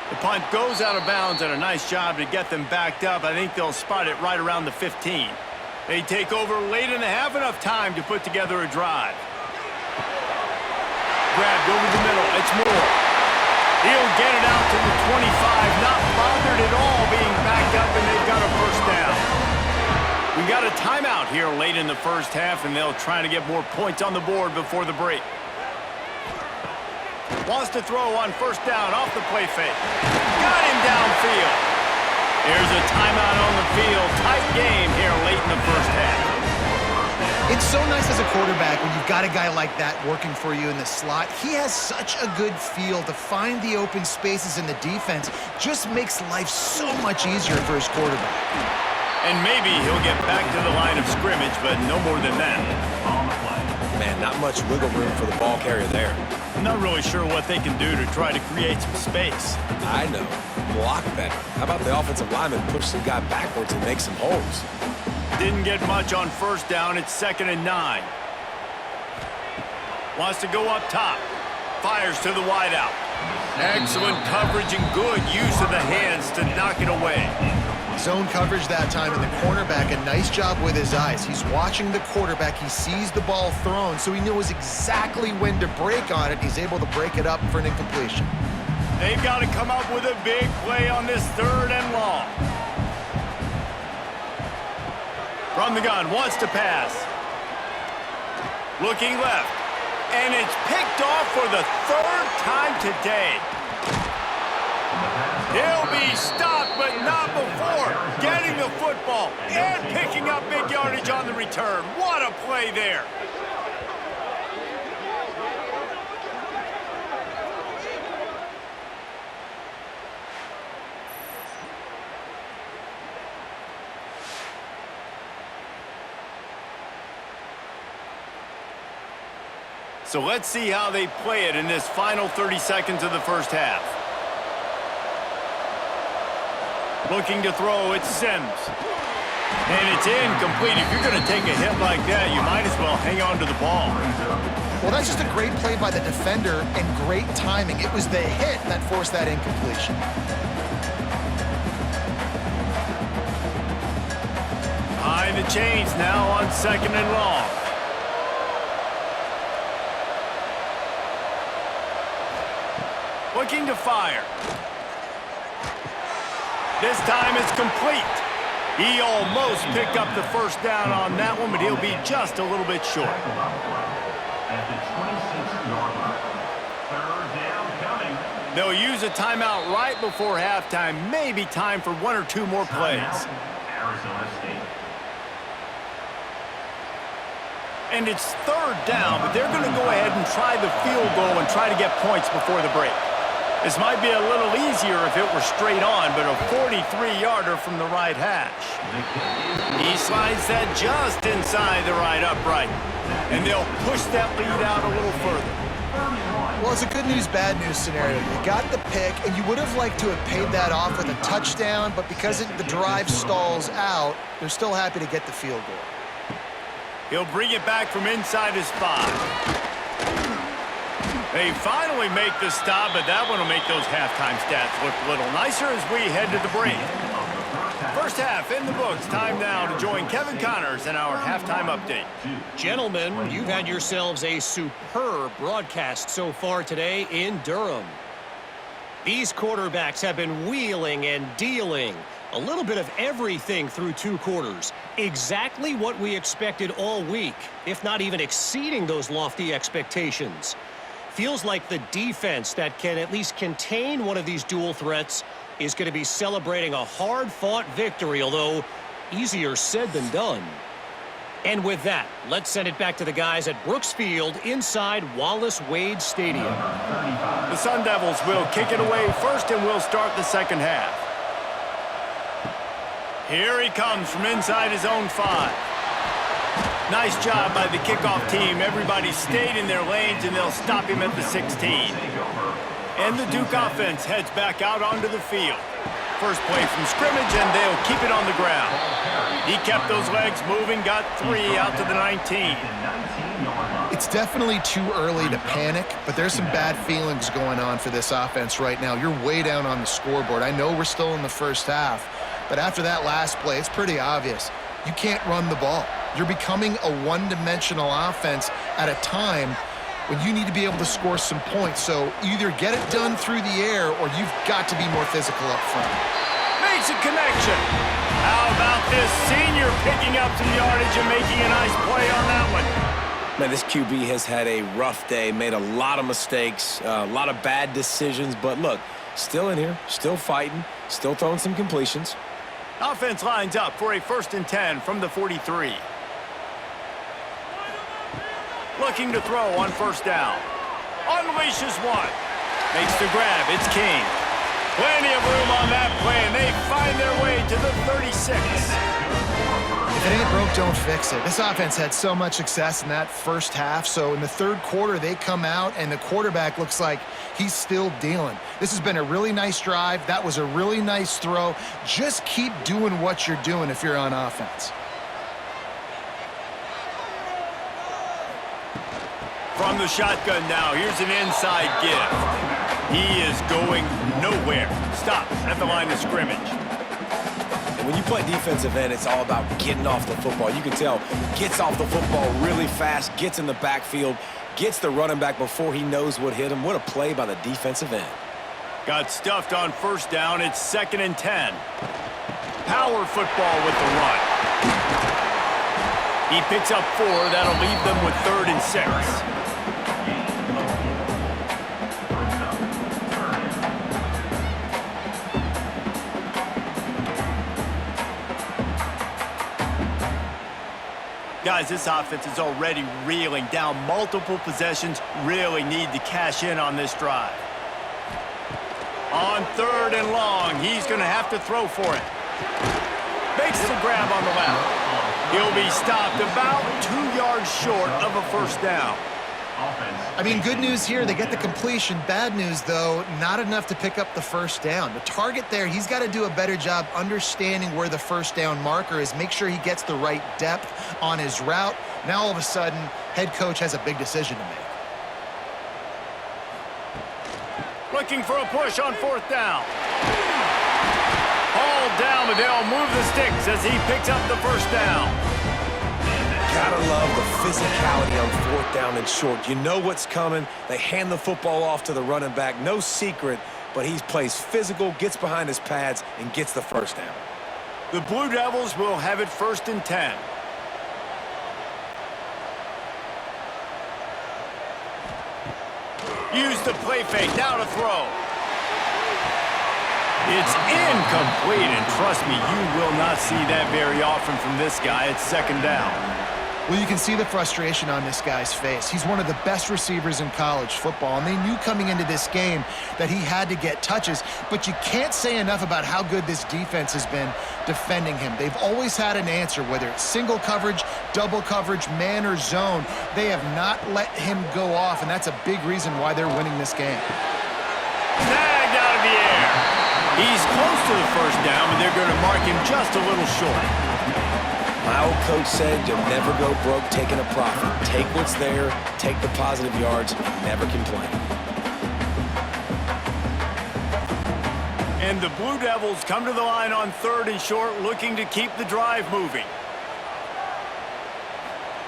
The punt goes out of bounds, and a nice job to get them backed up. I think they'll spot it right around the 15. They take over late in the half, enough time to put together a drive. Grabbed over the middle, it's Moore. He'll get it out to the 25, not bothered at all being backed up, and they've got a first down. We got a timeout here late in the first half, and they'll try to get more points on the board before the break. Wants to throw on first down off the play fake. Got him downfield. There's a timeout on the field. Tight game here late in the first half. It's so nice as a quarterback when you've got a guy like that working for you in the slot. He has such a good feel to find the open spaces in the defense. Just makes life so much easier for his quarterback. And maybe he'll get back to the line of scrimmage, but no more than that. Man, not much wiggle room for the ball carrier there. I'm not really sure what they can do to try to create some space. I know. Block better. How about the offensive lineman push some guy backwards and make some holes? Didn't get much on first down. It's 2nd and 9. Wants to go up top. Fires to the wideout. Excellent coverage and good use of the hands to knock it away. Zone coverage that time, and the cornerback, a nice job with his eyes. He's watching the quarterback. He sees the ball thrown, so he knows exactly when to break on it. He's able to break it up for an incompletion. They've got to come up with a big play on this 3rd and long. From the gun, wants to pass. Looking left. And it's picked off for the 3rd time today. He'll be stopped, but not before getting the football and picking up big yardage on the return. What a play there. So let's see how they play it in this final 30 seconds of the first half. Looking to throw, it's Sims. And it's incomplete. If you're going to take a hit like that, you might as well hang on to the ball. Well, that's just a great play by the defender and great timing. It was the hit that forced that incompletion. Behind the chains now on 2nd and long. Looking to fire. This time it's complete. He almost picked up the first down on that one, but he'll be just a little bit short. At the 26-yard line. 3rd down coming. They'll use a timeout right before halftime. Maybe time for 1 or 2 more plays. Arizona State. And it's 3rd down, but they're going to go ahead and try the field goal and try to get points before the break. This might be a little easier if it were straight on, but a 43-yarder from the right hash. He slides that just inside the right upright, and they'll push that lead out a little further. Well, it's a good news, bad news scenario. You got the pick, and you would have liked to have paid that off with a touchdown, but because the drive stalls out, they're still happy to get the field goal. He'll bring it back from inside his 5. They finally make the stop, but that one will make those halftime stats look a little nicer as we head to the break. First half in the books. Time now to join Kevin Connors in our halftime update. Gentlemen, you've had yourselves a superb broadcast so far today in Durham. These quarterbacks have been wheeling and dealing. A little bit of everything through 2 quarters. Exactly what we expected all week, if not even exceeding those lofty expectations. Feels like the defense that can at least contain one of these dual threats is going to be celebrating a hard-fought victory, although easier said than done. And with that, let's send it back to the guys at Brooks Field inside Wallace Wade Stadium. The Sun Devils will kick it away first, and we'll start the second half. Here he comes from inside his own 5. Nice job by the kickoff team. Everybody stayed in their lanes, and they'll stop him at the 16. And the Duke offense heads back out onto the field. First play from scrimmage, and they'll keep it on the ground. He kept those legs moving, got 3 out to the 19. It's definitely too early to panic, but there's some bad feelings going on for this offense right now. You're way down on the scoreboard. I know we're still in the first half, but after that last play, it's pretty obvious. You can't run the ball. You're becoming a one-dimensional offense at a time when you need to be able to score some points. So either get it done through the air or you've got to be more physical up front. Makes a connection. How about this senior picking up some yardage and making a nice play on that one? Man, this QB has had a rough day, made a lot of mistakes, a lot of bad decisions, but look, still in here, still fighting, still throwing some completions. Offense lines up for a 1st and 10 from the 43. Looking to throw on 1st down. Unleashes one. Makes the grab. It's King. Plenty of room on that play, and they find their way to the 36. If it ain't broke, don't fix it. This offense had so much success in that first half, so in the third quarter, they come out, and the quarterback looks like he's still dealing. This has been a really nice drive. That was a really nice throw. Just keep doing what you're doing if you're on offense. From the shotgun now, here's an inside give. He is going nowhere. Stop at the line of scrimmage. And when you play defensive end, it's all about getting off the football. You can tell, gets off the football really fast, gets in the backfield, gets the running back before he knows what hit him. What a play by the defensive end. Got stuffed on 1st down. It's 2nd and 10. Power football with the run. He picks up 4. That'll leave them with 3rd and 6. Guys, this offense is already reeling down multiple possessions. Really need to cash in on this drive. On 3rd and long, he's going to have to throw for it. Makes the grab on the left. He'll be stopped about 2 yards short of a 1st down. I mean, good news here, they get the completion. Bad news, though, not enough to pick up the 1st down. The target there, he's got to do a better job understanding where the 1st down marker is, make sure he gets the right depth on his route. Now, all of a sudden, head coach has a big decision to make. Looking for a push on 4th down. Hauled down, but they'll move the sticks as he picks up the 1st down. Gotta love the physicality on 4th down and short. You know what's coming. They hand the football off to the running back. No secret, but he plays physical, gets behind his pads, and gets the 1st down. The Blue Devils will have it 1st and 10. Use the play fake, now to throw. It's incomplete, and trust me, you will not see that very often from this guy. It's 2nd down. Well, you can see the frustration on this guy's face. He's one of the best receivers in college football, and they knew coming into this game that he had to get touches, but you can't say enough about how good this defense has been defending him. They've always had an answer, whether it's single coverage, double coverage, man or zone. They have not let him go off, and that's a big reason why they're winning this game. Snagged out of the air. He's close to the 1st down, but they're going to mark him just a little short. My old coach said you'll never go broke taking a profit. Take what's there, take the positive yards, and never complain. And the Blue Devils come to the line on 3rd and short, looking to keep the drive moving.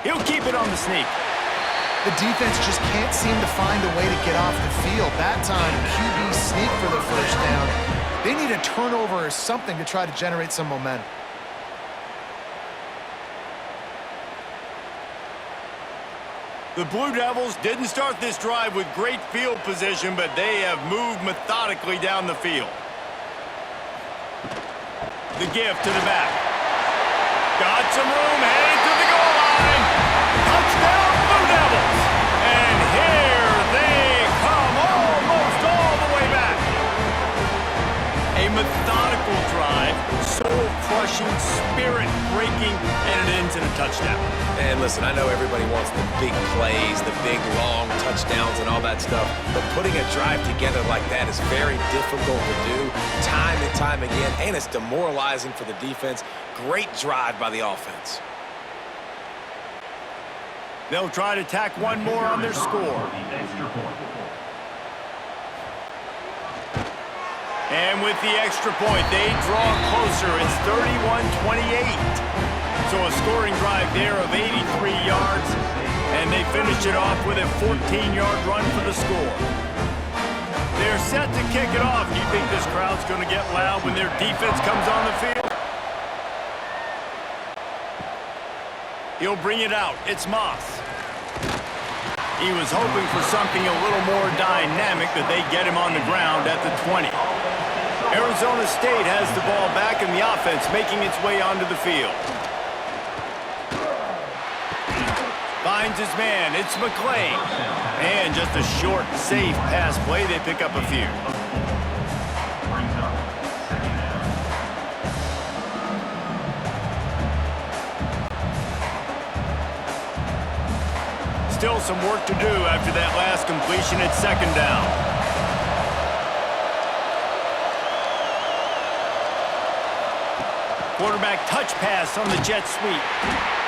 He'll keep it on the sneak. The defense just can't seem to find a way to get off the field. That time, QB sneak for the 1st down. They need a turnover or something to try to generate some momentum. The Blue Devils didn't start this drive with great field position, but they have moved methodically down the field. The give to the back. Got some room, headed to the goal line. Touchdown, Blue Devils. And here they come, almost all the way back. A methodical drive, soul-crushing, spirit-breaking, and it ends in a touchdown. And listen, I know everybody wants the big plays, the big, long touchdowns and all that stuff, but putting a drive together like that is very difficult to do time and time again, and it's demoralizing for the defense. Great drive by the offense. They'll try to tack one more on their score. And with the extra point, they draw closer. It's 31-28. So a scoring drive there of 83 yards, and they finish it off with a 14-yard run for the score. They're set to kick it off. Do you think this crowd's going to get loud when their defense comes on the field? He'll bring it out. It's Moss. He was hoping for something a little more dynamic, that they get him on the ground at the 20. Arizona State has the ball back, and the offense making its way onto the field. Finds his man. It's McClain. And just a short, safe pass play. They pick up a few. Still some work to do after that last completion at second down. Quarterback touch pass on the jet sweep.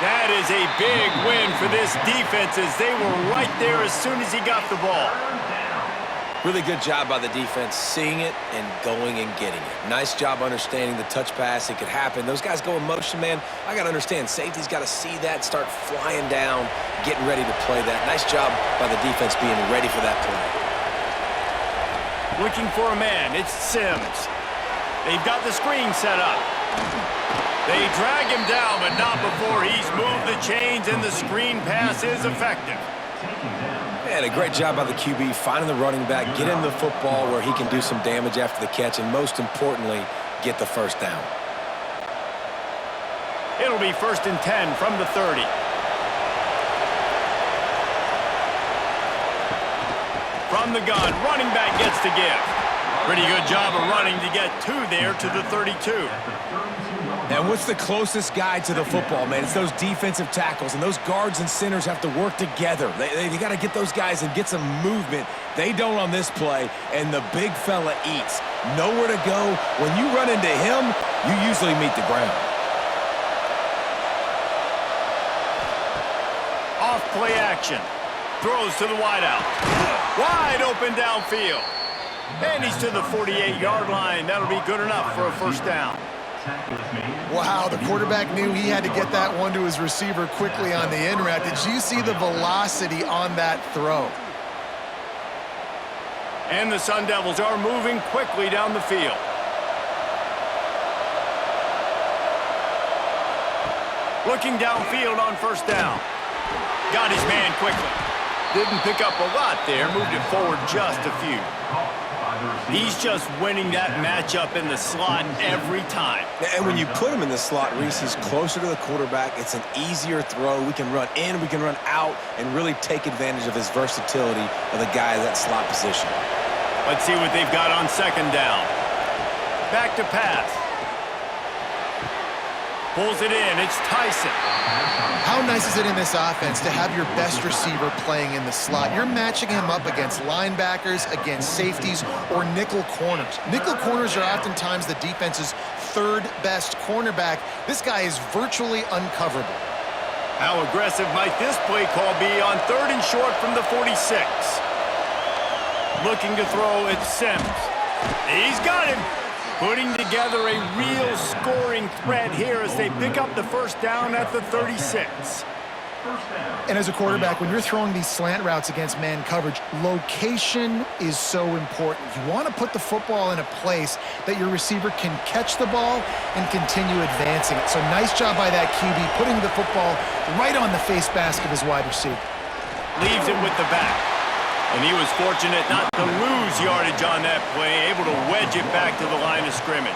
That is a big win for this defense, as they were right there as soon as he got the ball. Really good job by the defense, seeing it and going and getting it. Nice job understanding the touch pass. It could happen. Those guys go in motion, man. I got to understand, safety's got to see that, start flying down, getting ready to play that. Nice job by the defense being ready for that play. Looking for a man. It's Sims. They've got the screen set up. They drag him down, but not before he's moved the chains, and the screen pass is effective. Man, a great job by the QB finding the running back, get him the football where he can do some damage after the catch, and most importantly, get the first down. It'll be 1st and 10 from the 30. From the gun, running back gets to give. Pretty good job of running to get two there to the 32. And what's the closest guy to the football, man? It's those defensive tackles, and those guards and centers have to work together. They got to get those guys and get some movement. They don't on this play, and the big fella eats. Nowhere to go. When you run into him, you usually meet the ground. Off play action. Throws to the wideout. Wide open downfield. And he's to the 48-yard line. That'll be good enough for a first down. Wow, the quarterback knew he had to get that one to his receiver quickly on the in route. Did you see the velocity on that throw? And the Sun Devils are moving quickly down the field. Looking downfield on first down. Got his man quickly. Didn't pick up a lot there, moved it forward just a few. He's just winning that matchup in the slot every time. And when you put him in the slot, Reese, he's closer to the quarterback. It's an easier throw. We can run in, we can run out, and really take advantage of his versatility of the guy in that slot position. Let's see what they've got on second down. Back to pass. Pulls it in. It's Tyson. How nice is it in this offense to have your best receiver playing in the slot? You're matching him up against linebackers, against safeties, or nickel corners. Nickel corners are oftentimes the defense's third best cornerback. This guy is virtually uncoverable. How aggressive might this play call be on 3rd and short from the 46? Looking to throw, it's Sims. He's got him. Putting together a real scoring threat here as they pick up the first down at the 36. And as a quarterback, when you're throwing these slant routes against man coverage, location is so important. You want to put the football in a place that your receiver can catch the ball and continue advancing it. So nice job by that QB, putting the football right on the face mask of his wide receiver. Leaves it with the back. And he was fortunate not to lose yardage on that play, able to wedge it back to the line of scrimmage.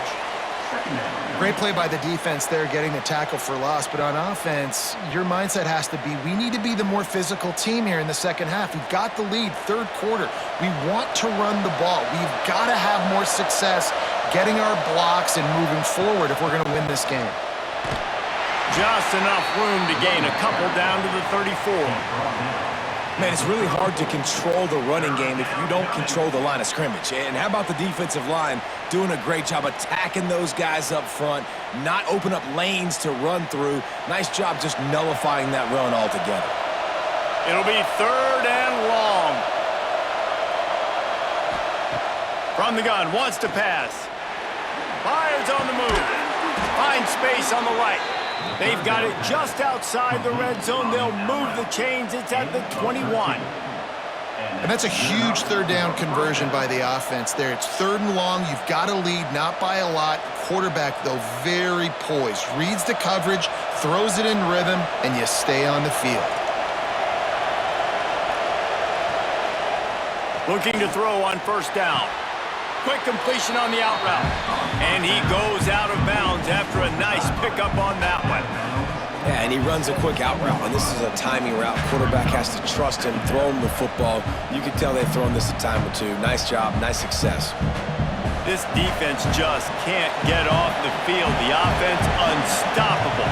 Great play by the defense there, getting the tackle for loss. But on offense, your mindset has to be, we need to be the more physical team here in the second half. We've got the lead, third quarter. We want to run the ball. We've got to have more success getting our blocks and moving forward if we're going to win this game. Just enough room to gain a couple down to the 34. Man, it's really hard to control the running game if you don't control the line of scrimmage. And how about the defensive line doing a great job attacking those guys up front, not open up lanes to run through. Nice job just nullifying that run altogether. It'll be 3rd and long. From the gun, wants to pass. Fires on the move. Finds space on the right. They've got it just outside the red zone. They'll move the chains. It's at the 21. And that's a huge third down conversion by the offense there. It's 3rd and long. You've got to lead, not by a lot. Quarterback, though, very poised. Reads the coverage, throws it in rhythm, and you stay on the field. Looking to throw on first down. Quick completion on the out route. And he goes out of bounds after a nice pickup on that one. Yeah, and he runs a quick out route, and this is a timing route. Quarterback has to trust him, throw him the football. You can tell they've thrown this a time or two. Nice job, nice success. This defense just can't get off the field. The offense unstoppable.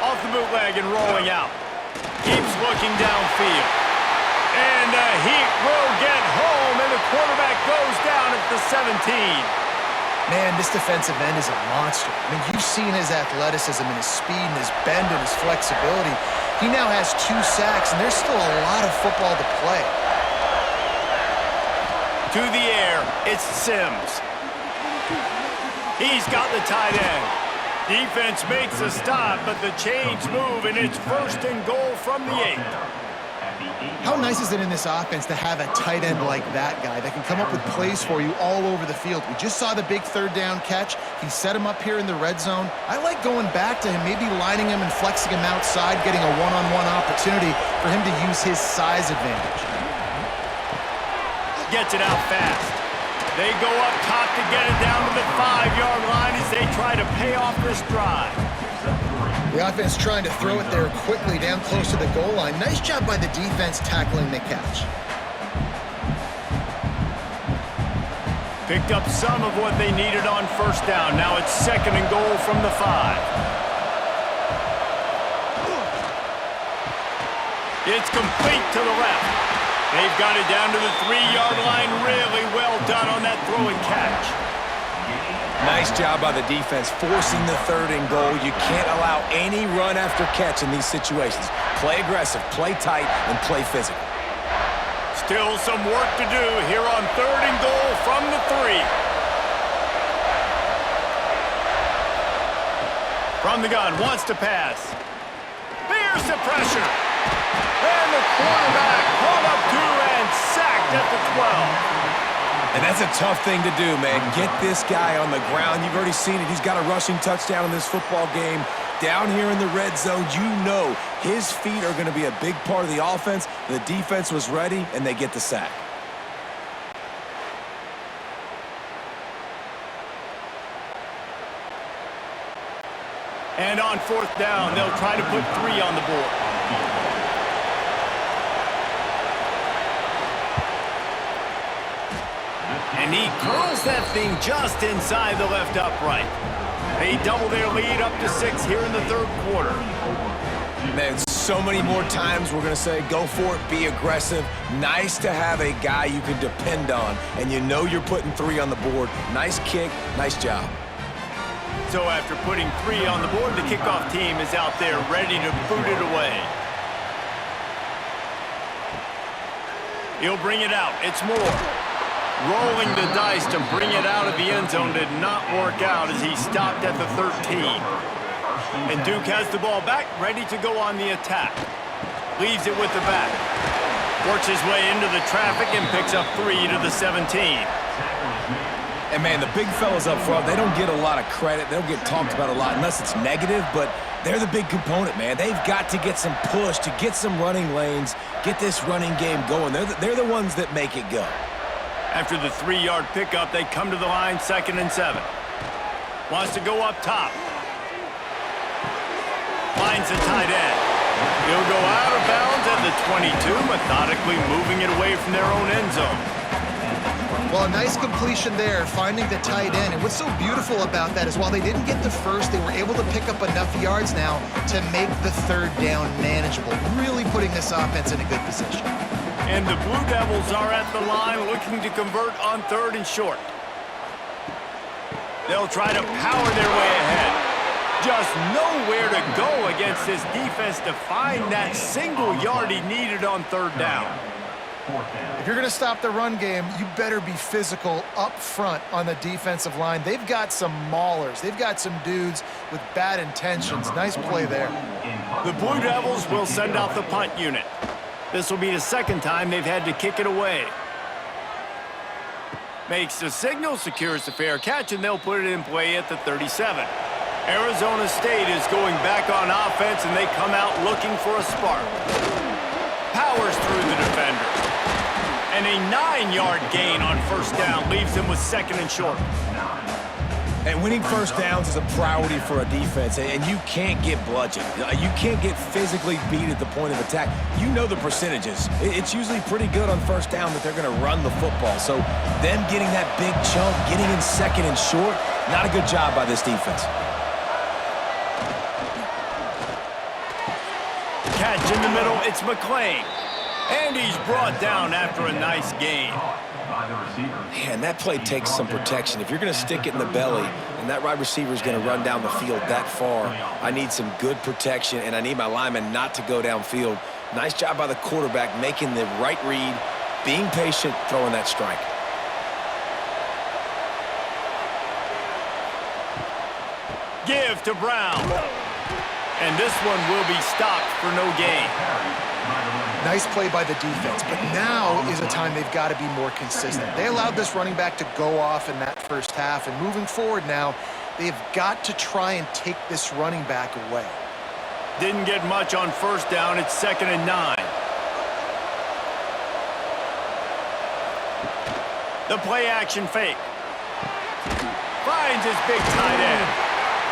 Off the bootleg and rolling out. Keeps looking downfield. And the heat will get home, and the quarterback goes down at the 17. Man, this defensive end is a monster. I mean, you've seen his athleticism and his speed and his bend and his flexibility. He now has 2 sacks, and there's still a lot of football to play. To the air, it's Sims. He's got the tight end. Defense makes a stop, but the chains move, and it's 1st and goal from the 8. How nice is it in this offense to have a tight end like that guy that can come up with plays for you all over the field? We just saw the big 3rd down catch. He set him up here in the red zone. I like going back to him, maybe lining him and flexing him outside, getting a one-on-one opportunity for him to use his size advantage. Gets it out fast. They go up top to get it down to the 5-yard line as they try to pay off this drive. The offense trying to throw it there quickly down close to the goal line. Nice job by the defense tackling the catch. Picked up some of what they needed on first down. Now it's 2nd and goal from the 5. It's complete to the left. They've got it down to the 3-yard line. Really well done on that throw and catch. Nice job by the defense forcing the 3rd and goal. You can't allow any run after catch in these situations. Play aggressive, play tight, and play physical. Still some work to do here on 3rd and goal from the 3. From the gun, wants to pass. There's the pressure. And the quarterback pulled up 2 and sacked at the 12. And that's a tough thing to do, man. Get this guy on the ground. You've already seen it. He's got a rushing touchdown in this football game. Down here in the red zone, you know his feet are going to be a big part of the offense. The defense was ready, and they get the sack. And on 4th down, they'll try to put 3 on the board. And he curls that thing just inside the left upright. They double their lead up to 6 here in the 3rd quarter. Man, so many more times we're going to say, go for it, be aggressive. Nice to have a guy you can depend on, and you know you're putting 3 on the board. Nice kick, nice job. So after putting 3 on the board, the kickoff team is out there ready to boot it away. He'll bring it out. It's Moore. Rolling the dice to bring it out of the end zone did not work out as he stopped at the 13. And Duke has the ball back, ready to go on the attack. Leaves it with the back. Works his way into the traffic and picks up 3 to the 17. And, man, the big fellas up front, they don't get a lot of credit. They don't get talked about a lot unless it's negative, but they're the big component, man. They've got to get some push, to get some running lanes, get this running game going. They're the ones that make it go. After the 3-yard pickup, they come to the line, 2nd and 7. Wants to go up top. Finds the tight end. He'll go out of bounds at the 22, methodically moving it away from their own end zone. Well, a nice completion there, finding the tight end. And what's so beautiful about that is while they didn't get the first, they were able to pick up enough yards now to make the 3rd down manageable, really putting this offense in a good position. And the Blue Devils are at the line looking to convert on 3rd and short. They'll try to power their way ahead. Just nowhere to go against this defense to find that single yard he needed on 3rd down. If you're going to stop the run game, you better be physical up front on the defensive line. They've got some maulers. They've got some dudes with bad intentions. Nice play there. The Blue Devils will send out the punt unit. This will be the 2nd time they've had to kick it away. Makes the signal, secures the fair catch, and they'll put it in play at the 37. Arizona State is going back on offense, and they come out looking for a spark. Powers through the defender. And a 9-yard gain on first down leaves him with 2nd and short. And winning first downs is a priority for a defense, and you can't get bludgeoned. You can't get physically beat at the point of attack. You know the percentages. It's usually pretty good on first down that they're going to run the football. So them getting that big chunk, getting in 2nd and short, not a good job by this defense. Catch in the middle, it's McLean. And he's brought down after a nice gain. Man, that play takes some protection. If you're going to stick it in the belly and that wide receiver is going to run down the field that far, I need some good protection, and I need my lineman not to go downfield. Nice job by the quarterback making the right read, being patient, throwing that strike. Give to Brown. And this one will be stopped for no gain. Nice play by the defense, but now is a time they've got to be more consistent. They allowed this running back to go off in that first half, and moving forward now, they've got to try and take this running back away. Didn't get much on first down. It's 2nd and 9. The play action fake. Finds his big tight end.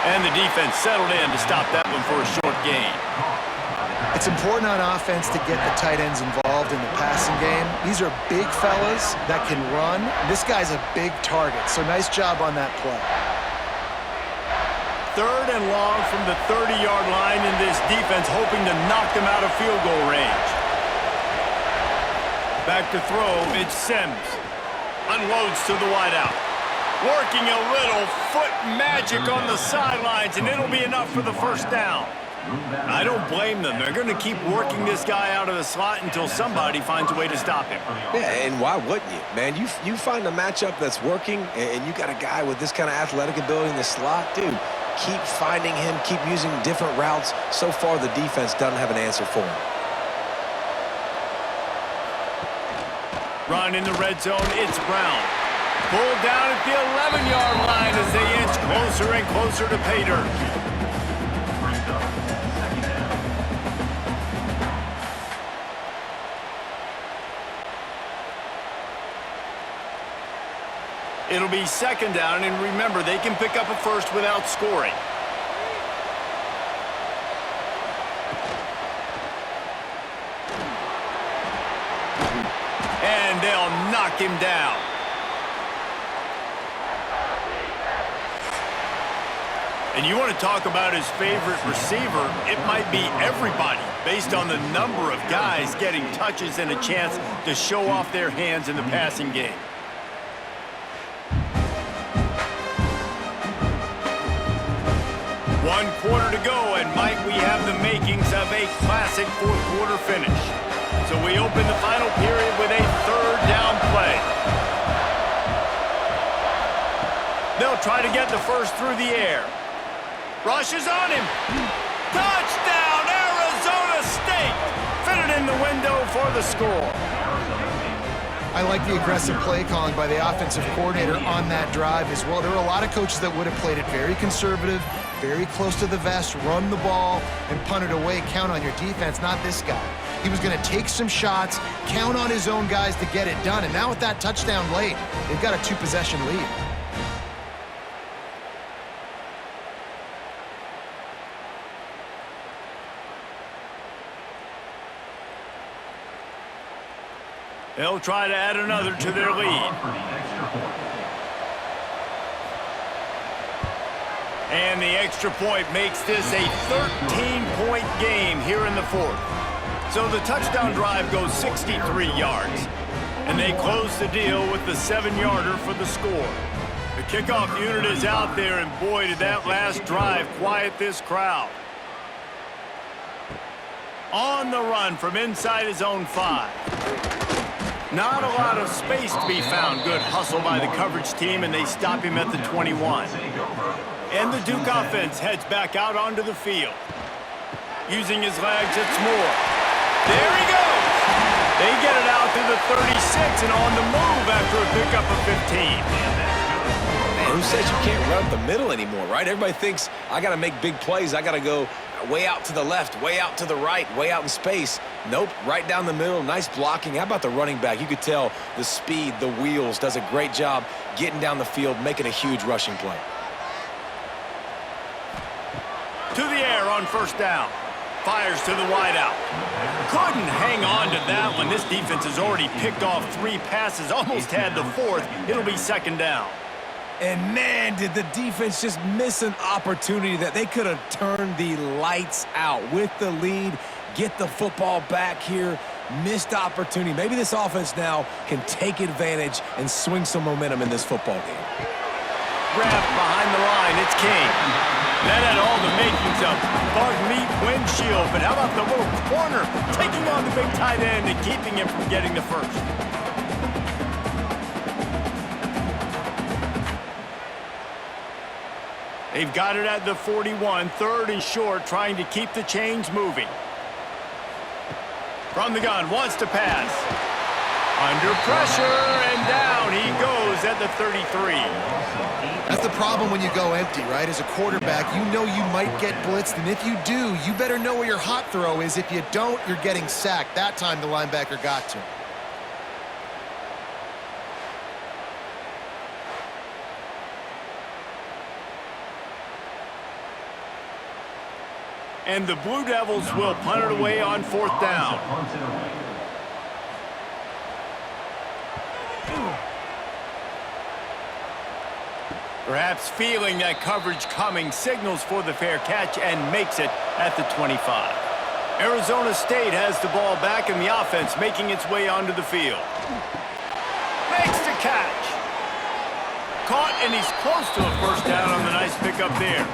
And the defense settled in to stop that one for a short gain. It's important on offense to get the tight ends involved in the passing game. These are big fellas that can run. This guy's a big target, so nice job on that play. 3rd and long from the 30-yard line, in this defense hoping to knock them out of field goal range. Back to throw, it's Sims. Unloads to the wideout. Working a little foot magic on the sidelines, and it'll be enough for the first down. I don't blame them. They're going to keep working this guy out of the slot until somebody finds a way to stop him. Yeah, and why wouldn't you? Man, you find a matchup that's working, and you got a guy with this kind of athletic ability in the slot, dude, keep finding him, keep using different routes. So far, the defense doesn't have an answer for him. Run in the red zone, it's Brown. Pulled down at the 11-yard line as they inch closer and closer to pay dirt. It'll be 2nd down, and remember, they can pick up a first without scoring. And they'll knock him down. And you want to talk about his favorite receiver, it might be everybody, based on the number of guys getting touches and a chance to show off their hands in the passing game. One quarter to go, and Mike, we have the makings of a classic fourth-quarter finish. So we open the final period with a 3rd down play. They'll try to get the first through the air. Rushes on him. Touchdown, Arizona State! Fitted in the window for the score. I like the aggressive play calling by the offensive coordinator on that drive as well. There were a lot of coaches that would have played it very conservative, very close to the vest, run the ball, and punt it away. Count on your defense, not this guy. He was going to take some shots, count on his own guys to get it done. And now with that touchdown late, they've got a 2-possession lead. They'll try to add another to their lead. And the extra point makes this a 13-point game here in the 4th. So the touchdown drive goes 63 yards. And they close the deal with the 7-yarder for the score. The kickoff unit is out there, and boy, did that last drive quiet this crowd. On the run from inside his own 5. Not a lot of space to be found. Good hustle by the coverage team, and they stop him at the 21. And the Duke offense heads back out onto the field. Using his legs, it's Moore. There he goes! They get it out to the 36 and on the move after a pickup of 15. Man, who says you can't run up the middle anymore, right? Everybody thinks, I got to make big plays. I got to go way out to the left, way out to the right, way out in space. Nope, right down the middle, nice blocking. How about the running back? You could tell the speed, the wheels, does a great job getting down the field, making a huge rushing play. To the air on first down. Fires to the wideout. Couldn't hang on to that one. This defense has already picked off 3 passes, almost had the 4th. It'll be second down. And man, did the defense just miss an opportunity that they could have turned the lights out with the lead, get the football back here. Missed opportunity. Maybe this offense now can take advantage and swing some momentum in this football game. Wrapped behind the line, it's King. That had all the makings of bug meat windshield, but how about the little corner taking on the big tight end and keeping him from getting the first? They've got it at the 41, 3rd and short, trying to keep the chains moving. From the gun, wants to pass. Under pressure, and down he goes at the 33. That's the problem when you go empty, right? As a quarterback, you know you might get blitzed, and if you do, you better know where your hot throw is. If you don't, you're getting sacked. That time the linebacker got to him. And the Blue Devils will punt it away on 4th down. Perhaps feeling that coverage coming, signals for the fair catch and makes it at the 25. Arizona State has the ball back in the offense, making its way onto the field. Makes the catch. Caught, and he's close to a first down on the nice pickup there.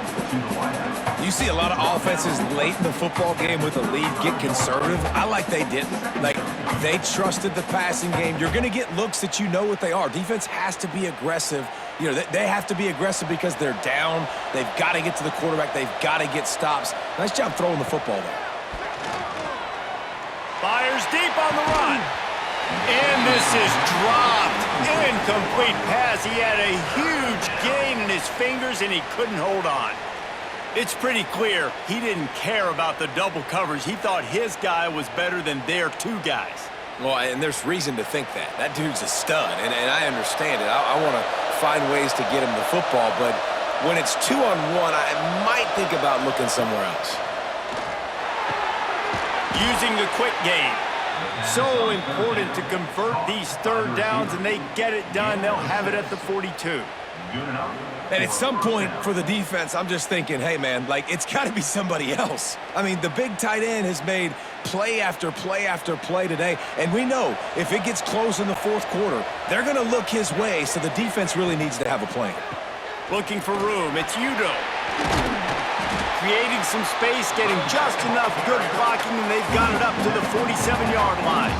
You see a lot of offenses late in the football game with a lead get conservative. I like they didn't. Like, they trusted the passing game. You're going to get looks that you know what they are. Defense has to be aggressive. You know, they have to be aggressive because they're down. They've got to get to the quarterback. They've got to get stops. Nice job throwing the football there. Fires deep on the run. And this is dropped. Incomplete pass. He had a huge gain in his fingers, and he couldn't hold on. It's pretty clear he didn't care about the double coverage. He thought his guy was better than their 2 guys. Well, and there's reason to think that. That dude's a stud, and I understand it. I want to find ways to get him the football, but when it's 2-on-1, I might think about looking somewhere else. Using the quick game. So important to convert these 3rd downs, and they get it done. They'll have it at the 42. And at some point for the defense, I'm just thinking, hey, man, like, it's got to be somebody else. I mean, the big tight end has made play after play after play today, and we know if it gets close in the 4th quarter, they're going to look his way, so the defense really needs to have a plan. Looking for room. It's Udo. Creating some space, getting just enough good blocking, and they've got it up to the 47-yard line.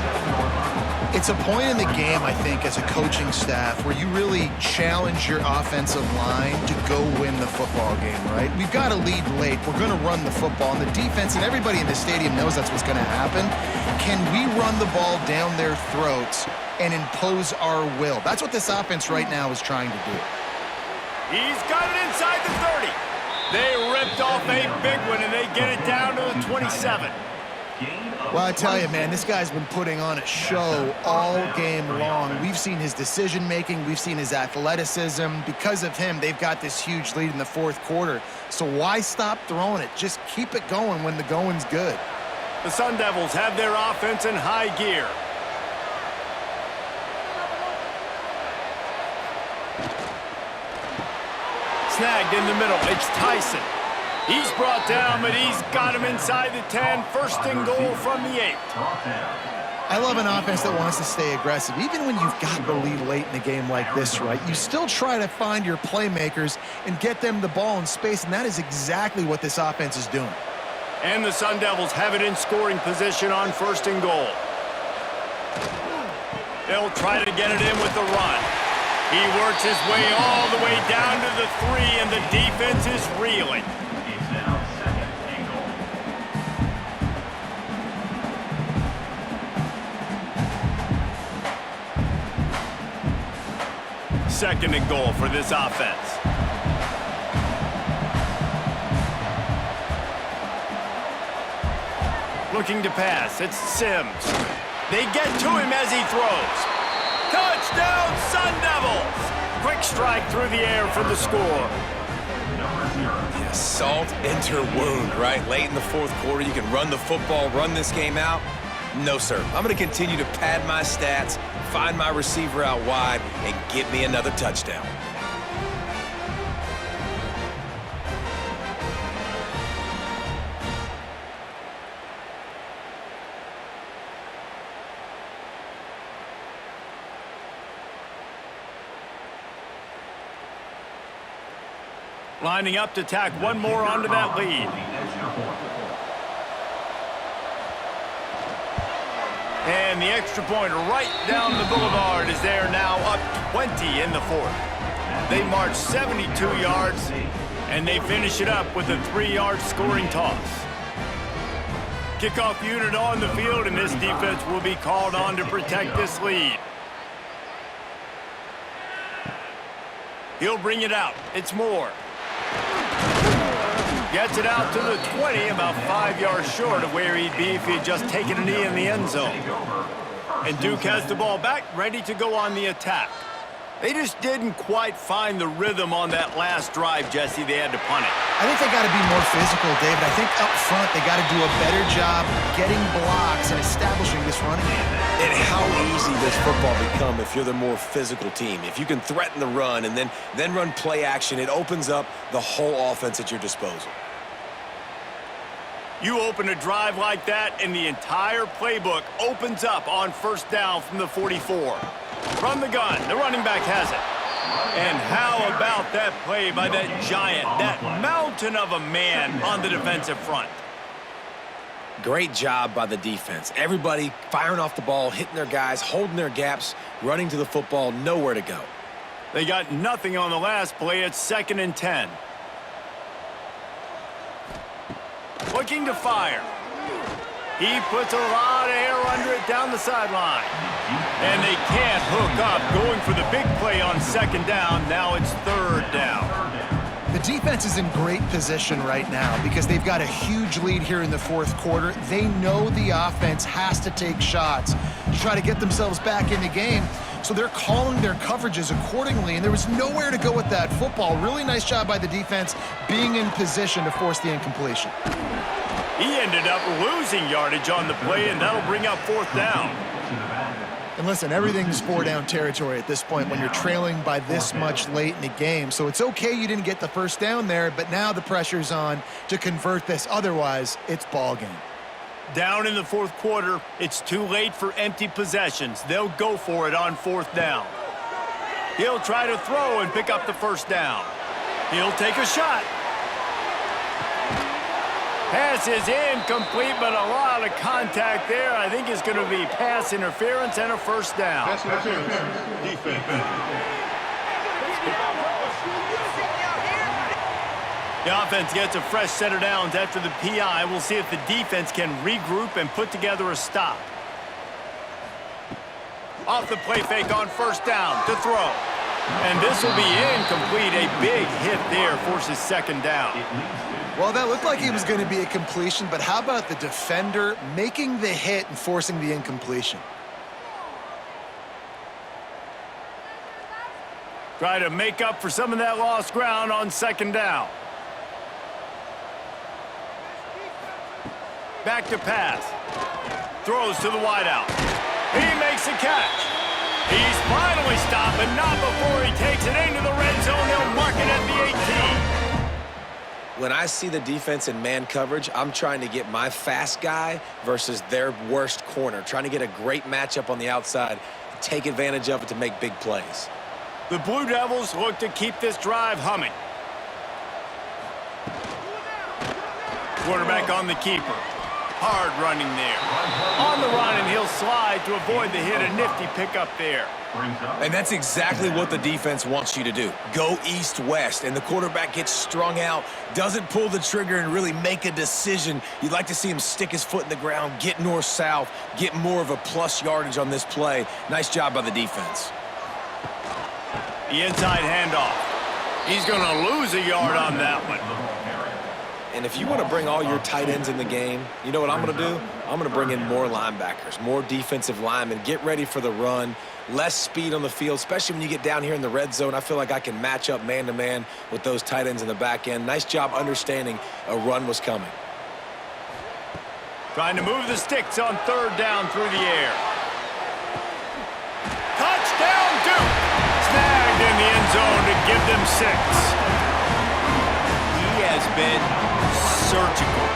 It's a point in the game, I think, as a coaching staff where you really challenge your offensive line to go win the football game, right? We've got to lead late. We're going to run the football. And the defense and everybody in the stadium knows that's what's going to happen. Can we run the ball down their throats and impose our will? That's what this offense right now is trying to do. He's got it inside the 30. They ripped off a big one, and they get it down to the 27. Well, I tell you, man, this guy's been putting on a show all game long. We've seen his decision-making. We've seen his athleticism. Because of him, they've got this huge lead in the 4th quarter. So why stop throwing it? Just keep it going when the going's good. The Sun Devils have their offense in high gear. Snagged in the middle. It's Tyson. He's brought down, but he's got him inside the 10. 1st and goal from the 8. I love an offense that wants to stay aggressive. Even when you've got the lead late in a game like this, right, you still try to find your playmakers and get them the ball in space, and that is exactly what this offense is doing. And the Sun Devils have it in scoring position on 1st and goal. They'll try to get it in with the run. He works his way all the way down to the 3, and the defense is reeling. Second and goal for this offense. Looking to pass. It's Sims. They get to him as he throws. Touchdown, Sun Devils! Quick strike through the air for the score. Yeah, salt enter wound, right? Late in the fourth quarter, you can run the football, run this game out. No, sir. I'm going to continue to pad my stats, find my receiver out wide, and get me another touchdown. Lining up to tack one more onto that lead. And the extra point right down the boulevard is there now, up 20 in the fourth. They march 72 yards, and they finish it up with a 3-yard scoring toss. Kickoff unit on the field, and this defense will be called on to protect this lead. He'll bring it out. It's Moore. Gets it out to the 20, about 5 yards short of where he'd be if he had just taken a knee in the end zone. And Duke has the ball back, ready to go on the attack. They just didn't quite find the rhythm on that last drive, Jesse. They had to punt it. I think they got to be more physical, David. I think up front they got to do a better job getting blocks and establishing this running game. And how easy does football become if you're the more physical team? If you can threaten the run and then run play action, it opens up the whole offense at your disposal. You open a drive like that, and the entire playbook opens up on first down from the 44. From the gun, the running back has it. And how about that play by that giant, that mountain of a man on the defensive front? Great job by the defense. Everybody firing off the ball, hitting their guys, holding their gaps, running to the football, nowhere to go. They got nothing on the last play. It's 2nd and 10. Looking to fire. He puts a lot of air under it down the sideline. And they can't hook up, going for the big play on 2nd down. Now it's 3rd down. The defense is in great position right now because they've got a huge lead here in the fourth quarter. They know the offense has to take shots to try to get themselves back in the game. So they're calling their coverages accordingly, and there was nowhere to go with that football. Really nice job by the defense being in position to force the incompletion. He ended up losing yardage on the play, and that'll bring up 4th down. And listen, everything's 4-down territory at this point when you're trailing by this much late in the game. So it's okay you didn't get the first down there, but now the pressure's on to convert this. Otherwise, it's ball game. Down in the fourth quarter, it's too late for empty possessions. They'll go for it on 4th down. He'll try to throw and pick up the first down. He'll take a shot. Pass is incomplete, but a lot of contact there. I think it's going to be pass interference and a first down. Pass interference. Defense. The offense gets a fresh set of downs after the PI. We'll see if the defense can regroup and put together a stop. Off the play fake on 1st down to throw. And this will be incomplete. A big hit there forces 2nd down. Well, that looked like it was going to be a completion, but how about the defender making the hit and forcing the incompletion? Try to make up for some of that lost ground on 2nd down. Back to pass. Throws to the wideout. He makes a catch. He's finally stopped, but not before he takes it into the red zone. They'll mark it at the 18. When I see the defense in man coverage, I'm trying to get my fast guy versus their worst corner, trying to get a great matchup on the outside, take advantage of it to make big plays. The Blue Devils look to keep this drive humming. Quarterback on the keeper. Hard running there. On the run, and he'll slide to avoid the hit. A nifty pickup there. And that's exactly what the defense wants you to do. Go east-west, and the quarterback gets strung out, doesn't pull the trigger and really make a decision. You'd like to see him stick his foot in the ground, get north-south, get more of a plus yardage on this play. Nice job by the defense. The inside handoff. He's going to lose a yard on that one. And if you want to bring all your tight ends in the game, you know what I'm going to do? I'm going to bring in more linebackers, more defensive linemen, get ready for the run, less speed on the field, especially when you get down here in the red zone. I feel like I can match up man-to-man with those tight ends in the back end. Nice job understanding a run was coming. Trying to move the sticks on third down through the air. Touchdown, Duke! Snagged in the end zone to give them 6. He has been surgical.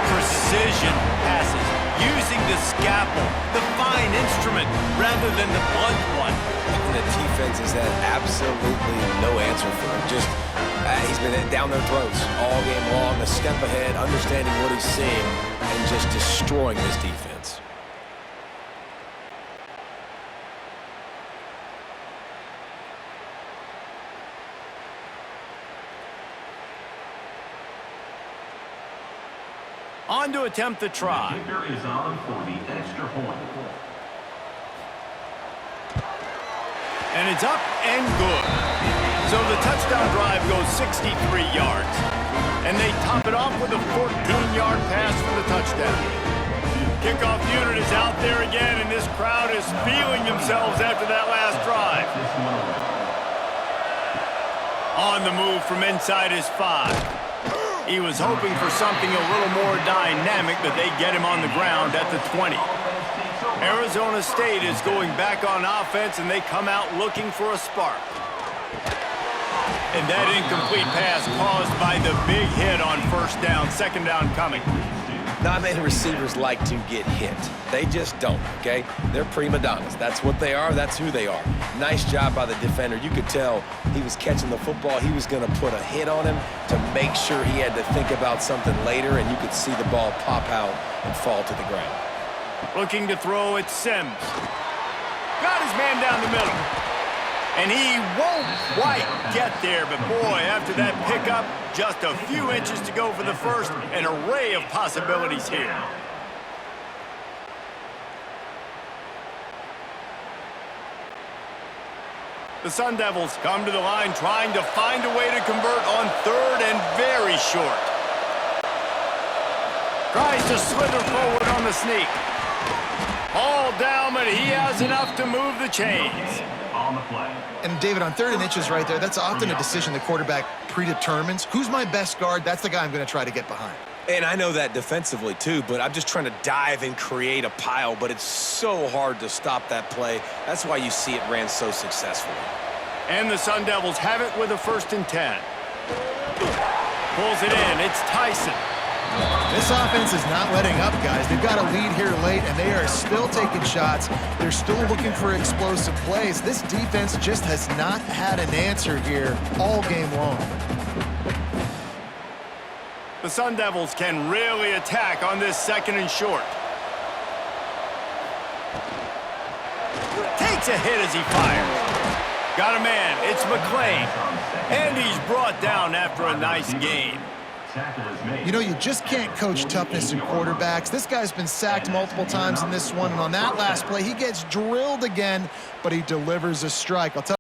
Precision passes, using the scalpel, the fine instrument, rather than the blunt one. And the defense has had absolutely no answer for him. Just, he's been down their throats all game long, a step ahead, understanding what he's seeing, and just destroying this defense. On to attempt the try. The kicker is on for the extra point. And it's up and good. So the touchdown drive goes 63 yards. And they top it off with a 14-yard pass for the touchdown. Kickoff unit is out there again, and this crowd is feeling themselves after that last drive. On the move from inside his 5. He was hoping for something a little more dynamic, but they get him on the ground at the 20. Arizona State is going back on offense, and they come out looking for a spark. And that incomplete pass caused by the big hit on first down, second down coming. Not many receivers like to get hit. They just don't, okay? They're prima donnas. That's what they are. That's who they are. Nice job by the defender. You could tell he was catching the football. He was going to put a hit on him to make sure he had to think about something later, and you could see the ball pop out and fall to the ground. Looking to throw at Sims. Got his man down the middle. And he won't quite get there, but boy, after that pickup, just a few inches to go for the first, an array of possibilities here. The Sun Devils come to the line trying to find a way to convert on third and very short. Tries to slither forward on the sneak. All down, but he has enough to move the chains. On the play. And David, on 3rd and inches right there, that's often a decision the quarterback predetermines. Who's my best guard? That's the guy I'm going to try to get behind. And I know that defensively too, but I'm just trying to dive and create a pile, but it's so hard to stop that play. That's why you see it ran so successfully. And the Sun Devils have it with a 1st and 10. Pulls it in. It's Tyson. This offense is not letting up, guys. They've got a lead here late, and they are still taking shots. They're still looking for explosive plays. This defense just has not had an answer here all game long. The Sun Devils can really attack on this 2nd and short. Takes a hit as he fires. Got a man. It's McClain. And he's brought down after a nice gain. You know, you just can't coach toughness in quarterbacks. This guy's been sacked multiple times in this one, and on that last play, he gets drilled again, but he delivers a strike. I'll tell